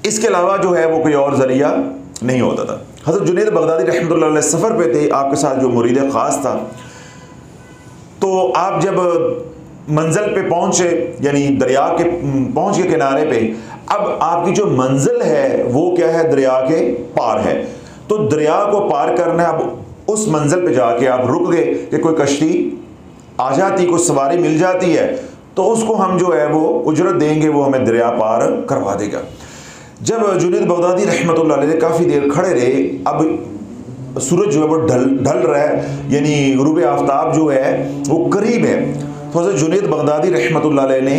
इसके अलावा जो है वो कोई और ज़रिया नहीं होता था। हज़रत जुनैद बगदादी रहमतुल्लाह अलैह सफ़र पे थे, आपके साथ जो मुरीद ख़ास था। तो आप जब मंजिल पे पहुँचे, यानी दरिया के पहुँच के किनारे पे, अब आपकी जो मंजिल है वो क्या है? दरिया के पार है। तो दरिया को पार करना है। अब उस मंजिल पे जाके आप रुक गए कि कोई कश्ती आ जाती, कोई सवारी मिल जाती है तो उसको हम जो है वो उजरत देंगे, वो हमें दरिया पार करवा देगा। जब जुनैद बगदादी रहमतुल्लाह अलैह काफ़ी देर खड़े रहे, अब सूरज जो है वो ढल रहा है, यानी गुरूब आफ्ताब जो है वो करीब है। तो हज़रत जुनैद बगदादी रहमतुल्लाह अलैह ने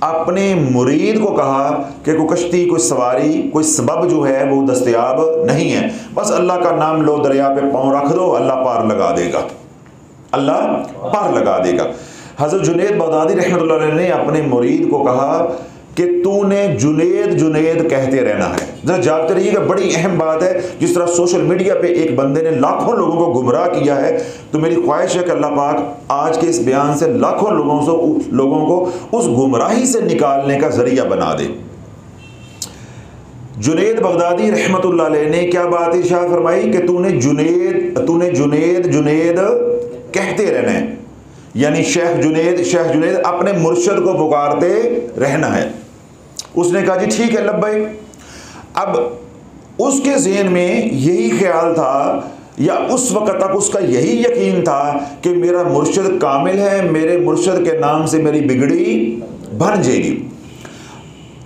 अपने मुरीद को कहा कि कोई कश्ती, कोई सवारी, कोई सबब जो है वो दस्तयाब नहीं है, बस अल्लाह का नाम लो, दरिया पे पाँव रख दो, अल्लाह पार लगा देगा, अल्लाह पार लगा देगा। हज़रत जुनैद बगदादी रहमतुल्लाह अलैह ने अपने मुरीद को कहा कि तूने जुनैद जुनैद कहते रहना है, जरा जागते रहिएगा। बड़ी अहम बात है। जिस तरह सोशल मीडिया पे एक बंदे ने लाखों लोगों को गुमराह किया है, तो मेरी ख्वाहिश है कि अल्लाह पाक आज के इस बयान से लाखों लोगों को उस गुमराही से निकालने का जरिया बना दे। जुनैद बगदादी रहमतुल्लाह अलैह ने क्या बात इरशाद फरमाई कि तूने जुनैद जुनैद कहते रहना है, यानी शेख जुनैद अपने मुर्शद को पुकारते रहना है। उसने कहा जी ठीक है, लब्बैक। अब उसके ज़हन में यही ख्याल था या उस वक़्त तक उसका यही यकीन था कि मेरा मुर्शद कामिल है, मेरे मुर्शद के नाम से मेरी बिगड़ी बन जाएगी।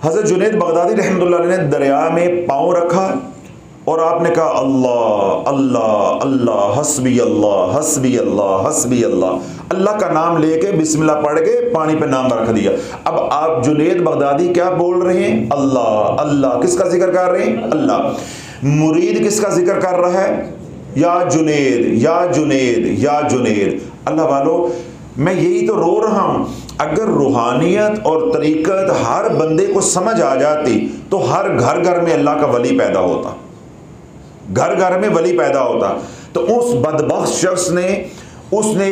हज़रत जुनैद बगदादी रहमतुल्लाह अलैह ने दरिया में पाँव रखा और आपने कहा अल्लाह अल्लाह अल्लाह हस्बी अल्लाह हस्बी अल्लाह हस्बी अल्लाह, अल्लाह का नाम लेके बिस्मिल्लाह पढ़ के पानी पे नाम रख दिया। अब आप जुनैद बगदादी क्या बोल रहे हैं? अल्लाह अल्लाह। किसका जिक्र कर रहे हैं? अल्लाह। मुरीद किसका जिक्र कर रहा है? या जुनैद या जुनैद या जुनैद। अल्लाह वालों, मैं यही तो रो रहा हूँ। अगर रूहानियत और तरीक़त हर बंदे को समझ आ जाती तो हर घर घर में अल्लाह का वली पैदा होता, घर घर में वली पैदा होता। तो उस बदबख्त शख्स ने उसने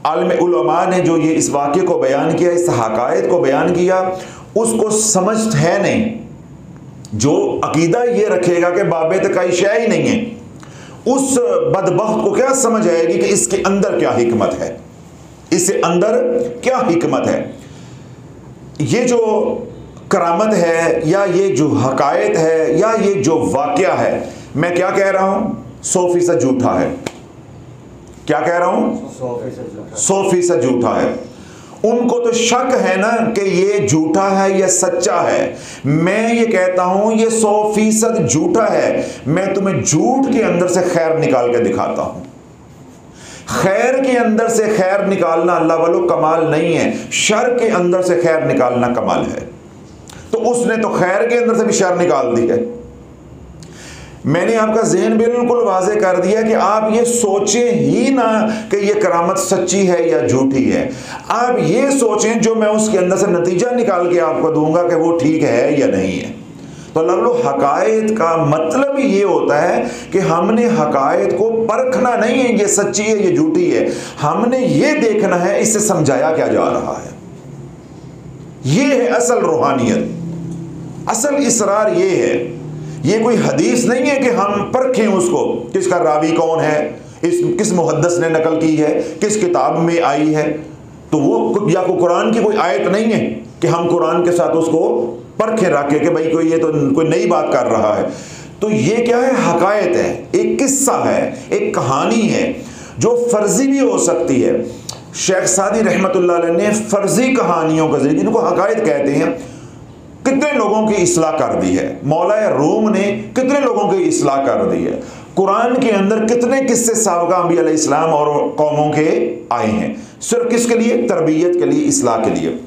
आलिम उलमा ने जो ये इस वाक़े को बयान किया, इस हक़ायत को बयान किया, उसको समझ है नहीं। जो अकीदा ये रखेगा कि बाबे तो कई शय ही नहीं है, उस बदबख्त को क्या समझ आएगी कि इसके अंदर क्या हिकमत है, इससे अंदर क्या हिकमत है। ये जो करामत है या ये जो हकायत है या ये जो वाक़या है, मैं क्या कह रहा हूँ, 100% झूठा है। क्या कह रहा हूँ, 100% झूठा है। उनको तो शक है ना कि ये झूठा है या सच्चा है। मैं ये कहता हूं ये 100% झूठा है। मैं तुम्हें झूठ के अंदर से खैर निकाल के दिखाता हूं। खैर के अंदर से खैर निकालना अल्लाह वालों कमाल नहीं है, शर के अंदर से खैर निकालना कमाल है। तो उसने तो खैर के अंदर से भी शर निकाल दी है। मैंने आपका ज़हन बिल्कुल वाज़े कर दिया कि आप ये सोचें ही ना कि ये करामत सच्ची है या झूठी है। आप ये सोचें जो मैं उसके अंदर से नतीजा निकाल के आपको दूंगा कि वो ठीक है या नहीं है। तो अल्लाह हकायत का मतलब ही ये होता है कि हमने हकायत को परखना नहीं है ये सच्ची है ये झूठी है, हमने ये देखना है इससे समझाया क्या जा रहा है। ये है असल रूहानियत, असल इसरार ये है। ये कोई हदीस नहीं है कि हम परखें उसको कि इसका रावी कौन है, किस मुहद्दिस ने नकल की है, किस किताब में आई है। तो वो या को कुरान की कोई आयत नहीं है कि हम कुरान के साथ उसको परखे रखें कि भाई कोई ये तो कोई नई बात कर रहा है। तो ये क्या है, हकायत है, एक किस्सा है, एक कहानी है जो फर्जी भी हो सकती है। शेख सादी रहमतुल्लाह अलैह ने फर्जी कहानियों का जरिए, जिनको हकायत कहते हैं, कितने लोगों की इस्लाह कर दी है। मौला रूम ने कितने लोगों की इस्लाह कर दी है। कुरान के अंदर कितने किस्से साबका अंबिया अलैहिस्सलाम और कौमों के आए हैं, सिर्फ किसके लिए, तरबियत के लिए, इस्लाह के लिए।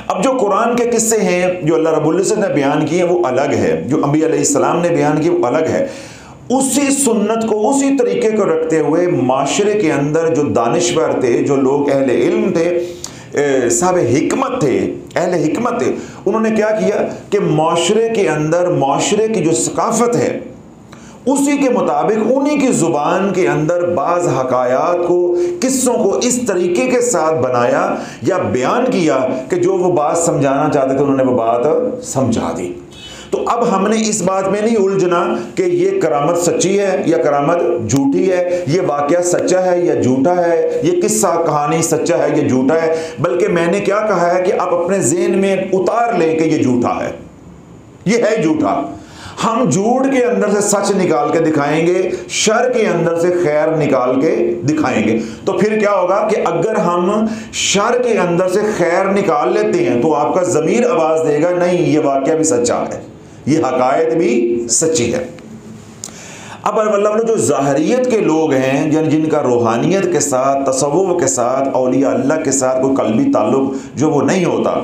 अब जो कुरान के किस्से हैं जो अल्लाह रब्बुल इज़्ज़त ने बयान किए वो अलग है, जो अंबिया अलैहिस्सलाम ने बयान किए वो अलग है। उसी सुन्नत को, उसी तरीके को रखते हुए माशरे के अंदर जो दानिश्वर थे, जो लोग अहले इल्म थे, साहब हिकमत थे, अहले हिकमत थे, उन्होंने क्या किया कि माशरे के अंदर माशरे की जो सकाफत है उसी के मुताबिक उन्हीं की ज़ुबान के अंदर बाज़ हकायात को, किस्सों को इस तरीके के साथ बनाया या बयान किया कि जो वो बात समझाना चाहते थे उन्होंने वो बात समझा दी। तो अब हमने इस बात में नहीं उलझना कि ये करामत सच्ची है या करामत झूठी है, ये वाक़या सच्चा है या झूठा है, ये किस्सा कहानी सच्चा है या झूठा है। बल्कि मैंने क्या कहा है कि आप अपने ज़हन में उतार लें कि ये झूठा है, ये है झूठा। हम झूठ के अंदर से सच निकाल के दिखाएंगे, शर के अंदर से खैर निकाल के दिखाएंगे। तो फिर क्या होगा कि अगर हम शर के अंदर से खैर निकाल लेते हैं तो आपका ज़मीर आवाज़ देगा नहीं ये वाक़या भी सच्चा है, ये हकायत भी सच्ची है। अब अल्लाह जो ज़ाहरियत के लोग हैं, जिनका रूहानियत के साथ, तसव्वुफ़ के साथ, औलिया अल्लाह के साथ कोई कल्बी ताल्लुक़ जो वो नहीं होता,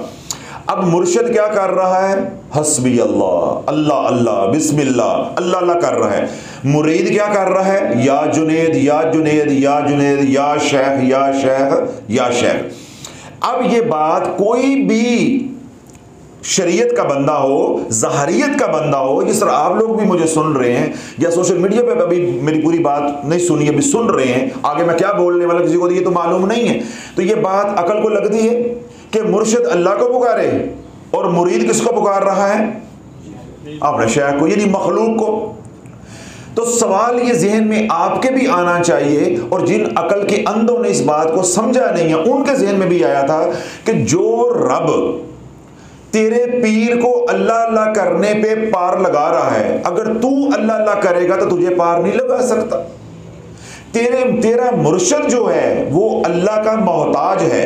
अब मुर्शिद क्या कर रहा है, हस्बी अल्लाह, अल्लाह अल्लाह, बिस्मिल्लाह, अल्लाह अल्लाह कर रहा है। मुरीद क्या कर रहा है, या जुनेद या जुनेद या जुनेद, या शेख या शेख या शेख। अब ये बात कोई भी शरीयत का बंदा हो, ज़ाहरियत का बंदा हो, जिस तरह आप लोग भी मुझे सुन रहे हैं या सोशल मीडिया पे अभी मेरी पूरी बात नहीं सुनी, अभी सुन रहे हैं, आगे मैं क्या बोलने वाला किसी को ये तो मालूम नहीं है। तो ये बात अकल को लगती है कि मुर्शिद अल्लाह को पुकारे और मुरीद किसको पुकार रहा है, अपने शेख को, यानी मखलूक को। तो सवाल ये जहन में आपके भी आना चाहिए, और जिन अकल के अंधों ने इस बात को समझा नहीं है उनके जहन में भी आया था कि जो रब तेरे पीर को अल्लाह अल्लाह करने पे पार लगा रहा है, अगर तू अल्लाह अल्लाह करेगा तो तुझे पार नहीं लगा सकता। तेरा मुर्शिद जो है वो अल्लाह का मोहताज है,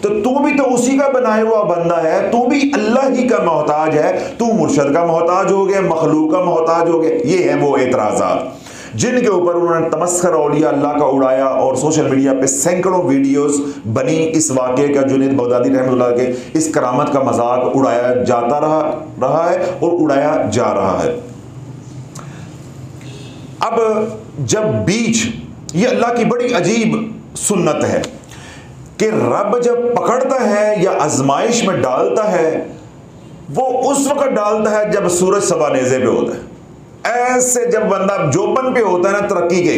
तो तू भी तो उसी का बनाया हुआ बंदा है, तू भी अल्लाह ही का मोहताज है, तू मुर्शिद का मोहताज हो गया, मखलूक का मोहताज हो गया। ये है वो एतराज़ात जिनके ऊपर उन्होंने तमस्खर औलिया अल्लाह का उड़ाया, और सोशल मीडिया पे सैकड़ों वीडियोस बनी इस वाक़े का, जुनैद बगदादी रहमतुल्लाह के इस करामत का मजाक उड़ाया जाता रहा है और उड़ाया जा रहा है। अब जब बीच, ये अल्लाह की बड़ी अजीब सुन्नत है कि रब जब पकड़ता है या आजमाइश में डालता है, वो उस वक्त डालता है जब सूरज सवा नेज़े पे होता है। ऐसे जब बंदा जोबन पे होता है ना तरक्की के,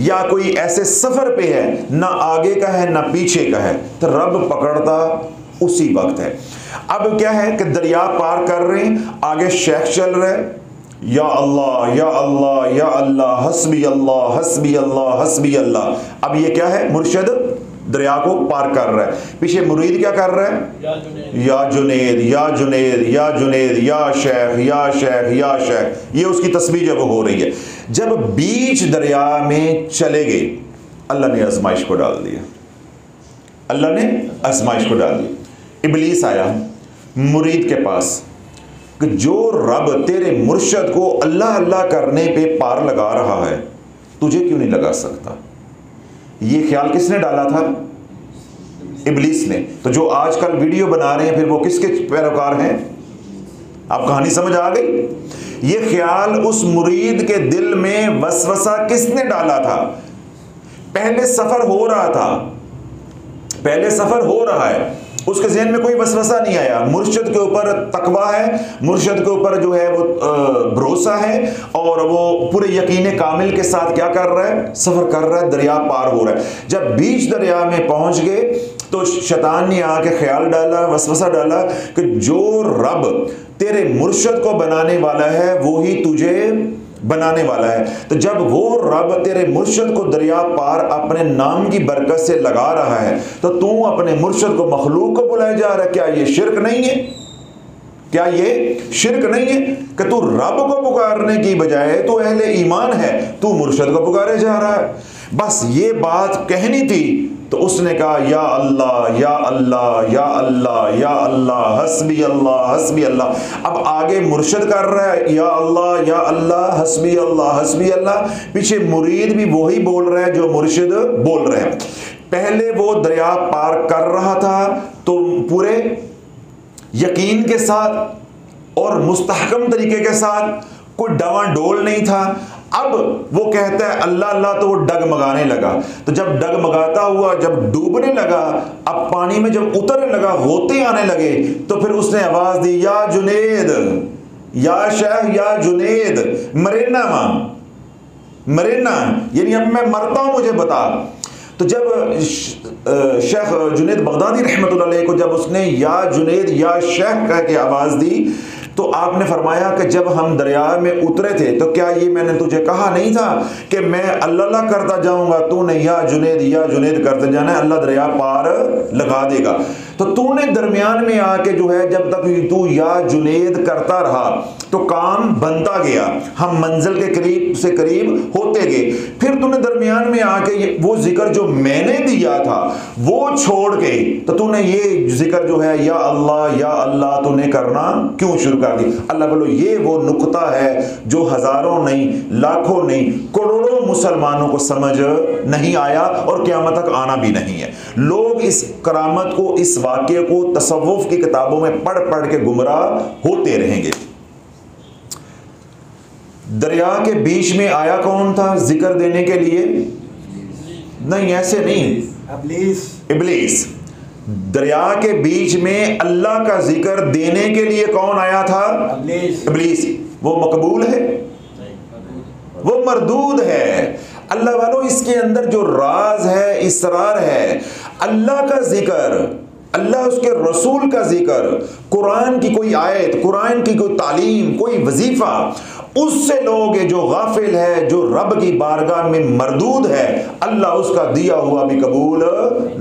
या कोई ऐसे सफर पे है, ना आगे का है ना पीछे का है, तो रब पकड़ता उसी वक्त है। अब क्या है कि दरिया पार कर रहे हैं, आगे शेख चल रहे, या अल्लाह या अल्लाह या अल्लाह, हस्बी अल्लाह हस्बी अल्लाह हस्बी अल्लाह। अब ये क्या है, मुर्शिद दरिया को पार कर रहा है, पीछे मुरीद क्या कर रहा है, या जुनेद या जुनेद या जुनेद या शेख या शेख या शेख। ये उसकी तस्बीह जब हो रही है। जब बीच दरिया में चले गए, अल्लाह ने आजमाइश को डाल दिया, अल्लाह ने आजमाइश को डाल दिया। इबलीस आया मुरीद के पास कि जो रब तेरे मुर्शद को अल्लाह अल्लाह करने पे पार लगा रहा है, तुझे क्यों नहीं लगा सकता? ये ख्याल किसने डाला था? इबलीस ने। तो जो आजकल वीडियो बना रहे हैं, फिर वो किसके पैरोकार हैं? आप कहानी समझ आ गई? ये ख्याल उस मुरीद के दिल में वसवसा किसने डाला था? पहले सफर हो रहा था, पहले सफर हो रहा है, उसके ज़हन में कोई वसवसा नहीं आया। मुर्शिद के ऊपर तकवा है, मुर्शिद के ऊपर जो है वो भरोसा है, और वो पूरे यकीन कामिल के साथ क्या कर रहा है, सफ़र कर रहा है, दरिया पार हो रहा है। जब बीच दरिया में पहुंच गए तो शैतान ने आके ख्याल डाला, वसवसा डाला कि जो रब तेरे मुर्शिद को बनाने वाला है वो ही तुझे बनाने वाला है। तो जब वो रब तेरे मुर्शिद को दरिया पार अपने नाम की बरकत से लगा रहा है, तो तू अपने मुर्शिद को मखलूक को बुलाए जा रहा है। क्या ये शिरक नहीं है? क्या ये शिरक नहीं है कि तू रब को पुकारने की बजाय तू अहले ईमान है, तू मुर्शिद को पुकारे जा रहा है? बस ये बात कहनी थी तो उसने कहा या अल्लाह या अल्लाह या अल्लाह या अल्लाह हस्बी अल्लाह हस्बी अल्लाह। अब आगे मुर्शिद कर रहा है या अल्लाह हस्बी अल्लाह, पीछे मुरीद भी वही बोल रहा है जो मुर्शिद बोल रहे हैं। पहले वो दरिया पार कर रहा था तो पूरे यकीन के साथ और मुस्तहकम तरीके के साथ, कोई डावाडोल नहीं था। अब वो कहता है अल्लाह अल्लाह, तो वो डगमगाने लगा। तो जब डगमगाता हुआ जब डूबने लगा, अब पानी में जब उतरने लगा, होते आने लगे, तो फिर उसने आवाज दी या जुनेद या शेख या जुनेद, मरेना मां मरेना, यानी अब मैं मरता हूं, मुझे बता। तो जब शेख जुनेद बगदादी रहमतुल्लाह अलैह को जब उसने या जुनेद या शेख कह के आवाज दी, तो आपने फरमाया कि जब हम दरिया में उतरे थे तो क्या ये मैंने तुझे कहा नहीं था कि मैं अल्लाह करता जाऊंगा, तूने या जुनेद करते जाना है, अल्लाह दरिया पार लगा देगा। तो तूने दरमियान में आके जो है, जब तक तू या जुनेद करता रहा तो काम बनता गया, हम मंजिल के करीब से करीब होते गए। फिर तूने दरमियान में आके वो जिक्र जो मैंने दिया था वो छोड़ के तो तूने ये जिक्र जो है या अल्लाह तूने करना क्यों शुरू कर दी? अल्लाह बोलो, ये वो नुक्ता है जो हजारों नहीं, लाखों नहीं, करोड़ों मुसलमानों को समझ नहीं आया और क़यामत तक आना भी नहीं है। लोग इस करामत को, इस वाक़े को तसव्वुफ की किताबों में पढ़ पढ़ के गुमराह होते रहेंगे। दरिया के बीच में आया कौन था जिक्र देने के लिए? नहीं, ऐसे नहीं, इब्लीस। दरिया के बीच में अल्लाह का जिक्र देने के लिए कौन आया था? इब्लीस। वो मकबूल है? वो मरदूद है। अल्लाह वालों, इसके अंदर जो राज है, इसरार है, अल्लाह का जिक्र, अल्लाह उसके रसूल का जिक्र, कुरान की कोई आयत, कुरान की कोई तालीम, कोई वजीफा, उससे लोग जो गाफिल है, जो रब की बारगाह में मरदूद है, अल्लाह उसका दिया हुआ भी कबूल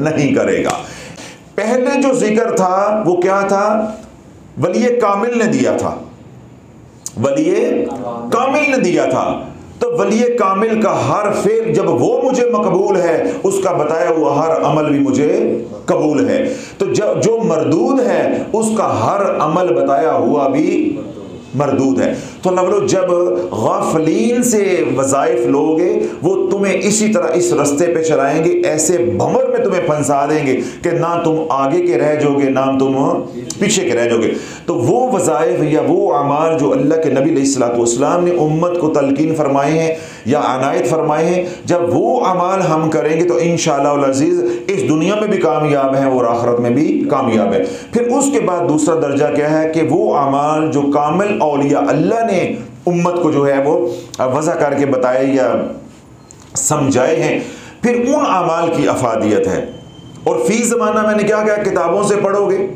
नहीं करेगा। पहले जो जिक्र था वो क्या था? वलिये कामिल ने दिया था, वलिये कामिल ने दिया था। तो वलिये कामिल का हर फेल जब वो मुझे मकबूल है, उसका बताया हुआ हर अमल भी मुझे कबूल है। तो जो मरदूद है उसका हर अमल बताया हुआ भी मरदूद है। तो अल्लाह बोलो, जब गाफलीन से वज़ाइफ लोगे वो तुम्हें इसी तरह इस रास्ते पे चलाएंगे, ऐसे भंवर में तुम्हें फंसा देंगे कि ना तुम आगे के रह जाओगे ना तुम पीछे के रह जाओगे। तो वो वज़ाइफ या वो अमाल जो अल्लाह के नबी अलैहिस्सलातु वस्सलाम ने उम्मत को तलकीन फरमाए हैं या अनायत फरमाए हैं, जब वो अमाल हम करेंगे तो इंशाअल्लाह अज़ीज़ इस दुनिया में भी कामयाब हैं और आखिरत में भी कामयाब है। फिर उसके बाद दूसरा दर्जा क्या है कि वो अमाल जो कामिल औलिया अल्लाह ने उम्मत को जो है वो वज़ा करके बताए या समझाए हैं, फिर उन अमाल की अफादियत है। और फी ज़माना मैंने क्या कहा, किताबों से पढ़ोगे,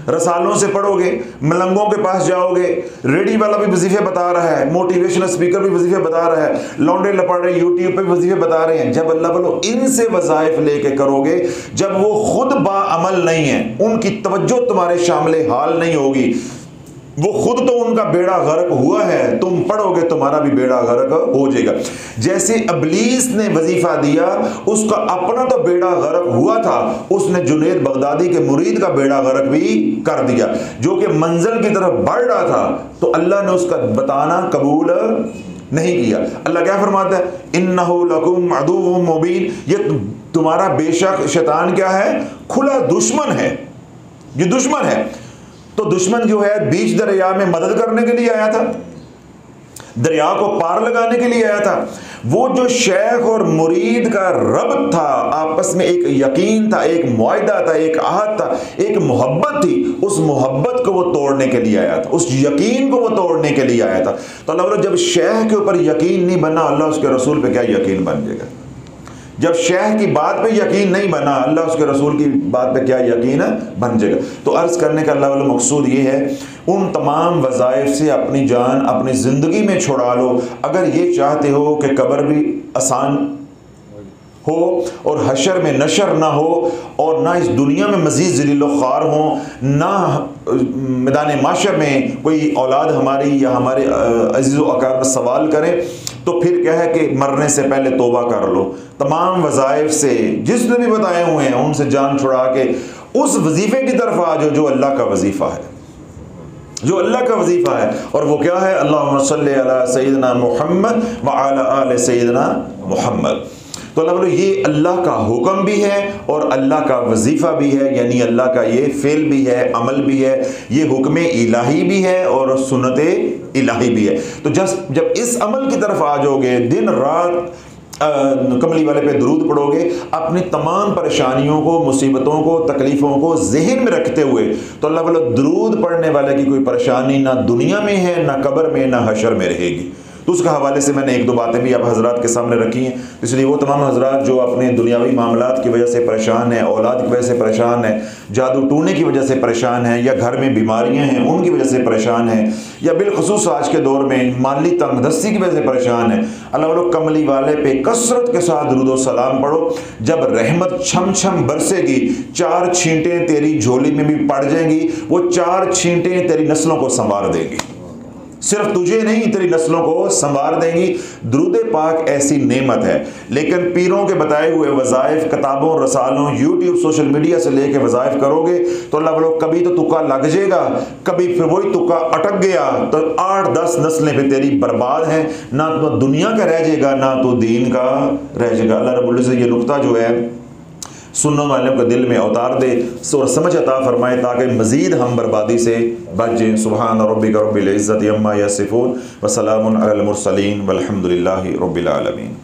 रसालों से पढ़ोगे, मलंगों के पास जाओगे, रेडी वाला भी वजीफे बता रहा है, मोटिवेशनल स्पीकर भी वजीफे बता रहा है, लौंडे लपाड़े यूट्यूब पे वजीफे बता रहे हैं। जब अल्लाह बोलो इनसे वज़ाइफ लेके करोगे, जब वो खुद बाअमल नहीं है, उनकी तवज्जो तुम्हारे शामिल हाल नहीं होगी, वो खुद तो उनका बेड़ा गर्क हुआ है, तुम पढ़ोगे तुम्हारा भी बेड़ा गर्क हो जाएगा। जैसे इब्लीस ने वजीफा दिया, उसका अपना तो बेड़ा गर्क हुआ था, उसने जुनैद बगदादी के मुरीद का बेड़ा गर्क भी कर दिया, जो कि मंजिल की तरफ बढ़ रहा था, तो अल्लाह ने उसका बताना कबूल नहीं किया। अल्लाह क्या फरमाता है, इन्नहु लकुम अदुव्वुम मुबीन, ये तुम्हारा बेशक शैतान क्या है, खुला दुश्मन है, ये दुश्मन है। तो दुश्मन जो है बीच दरिया में मदद करने के लिए आया था, दरिया को पार लगाने के लिए आया था। वो जो शेख और मुरीद का रब था, आपस में एक यकीन था, एक मुआहिदा था, एक आहद था, एक मोहब्बत थी, उस मोहब्बत को वो तोड़ने के लिए आया था, उस यकीन को वो तोड़ने के लिए आया था। तो अल्लाह बोला जब शेख के ऊपर यकीन नहीं बना, अल्लाह उसके रसूल पे क्या यकीन बन जाएगा। जब शेख की बात पे यकीन नहीं बना, अल्लाह उसके रसूल की बात पे क्या यकीन बन जाएगा। तो अर्ज़ करने का अल्लाह वाला मकसूद ये है, उन तमाम वज़ाइफ से अपनी जान अपनी ज़िंदगी में छुड़ा लो। अगर ये चाहते हो कि कब्र भी आसान हो और हशर में नशर ना हो और ना इस दुनिया में मज़ीद ज़लील व ख़ार हो, ना मैदान माशर में कोई औलाद हमारी या हमारे अज़ीज़ व अक़ारिब सवाल करें, तो फिर क्या है कि मरने से पहले तौबा कर लो। तमाम वज़ाइफ से जिसने भी बताए हुए हैं उनसे जान छुड़ा के उस वजीफ़े की तरफ आ जाओ जो अल्लाह का वजीफ़ा है, जो अल्लाह का वजीफ़ा है। और वो क्या है, अल्लाहुम्मा सल्ली अला सय्यिदना मुहम्मद व अला आले सय्यिदना मुहम्मद। तो अल्लाह बोलो ये अल्लाह का हुक्म भी है और अल्लाह का वजीफ़ा भी है, यानी अल्लाह का ये फ़ेल भी है, अमल भी है, ये हुक्म इलाही भी है और सुन्नत इलाही भी है। तो जब इस अमल की तरफ आ जाओगे, दिन रात कमली वाले पे दरूद पढ़ोगे, अपनी तमाम परेशानियों को, मुसीबतों को, तकलीफ़ों को जहन में रखते हुए, तो अल्लाह बोलो दरूद पढ़ने वाले की कोई परेशानी ना दुनिया में है, ना कब्र में, ना हशर में रहेगी। तो उसका हवाले से मैंने एक दो बातें भी आप हजरात के सामने रखी हैं। इसलिए वो तमाम हजरात जो अपने दुनियावी मामलात की वजह से परेशान हैं, औलाद की वजह से परेशान है, जादू टूने की वजह से परेशान है, या घर में बीमारियां हैं उनकी वजह से परेशान है, या बिलखुसूस आज के दौर में माली तंगदस्ती की वजह से परेशान है, अल्लाह वालों कमली वाले पे कसरत के साथ दुरूद व सलाम पढ़ो। जब रहमत छम छम बरसेगी, 4 छींटें तेरी झोली में भी पड़ जाएंगी, वो 4 छींटें तेरी नस्लों को संवार देंगी, सिर्फ तुझे नहीं तेरी नस्लों को संवार देंगी। दुरूद पाक ऐसी नेमत है। लेकिन पीरों के बताए हुए वज़ाइफ, किताबों, रसालों, यूट्यूब, सोशल मीडिया से लेके वज़ाइफ करोगे तो अल्लाह बोलो कभी तो तुक्का लग जाएगा, कभी फिर वही तुक्का अटक गया तो 8-10 नस्लें फिर तेरी बर्बाद हैं, ना तो दुनिया का रह जाएगा ना तो दीन का रह जाएगा। अल्लाह रब्बुल इज़्ज़त ये नुक्ता जो है सुनने वालों को दिल में उतार दे और समझ अता फरमाए, ताकि मज़ीद हम बर्बादी से बच जाएँ। सुबहान रब्बिका रब्बिल इज़्ज़ति अम्मा यसिफून व सलामुन अलल मुरसलीन वल्हम्दुलिल्लाहि रब्बिल आलमीन।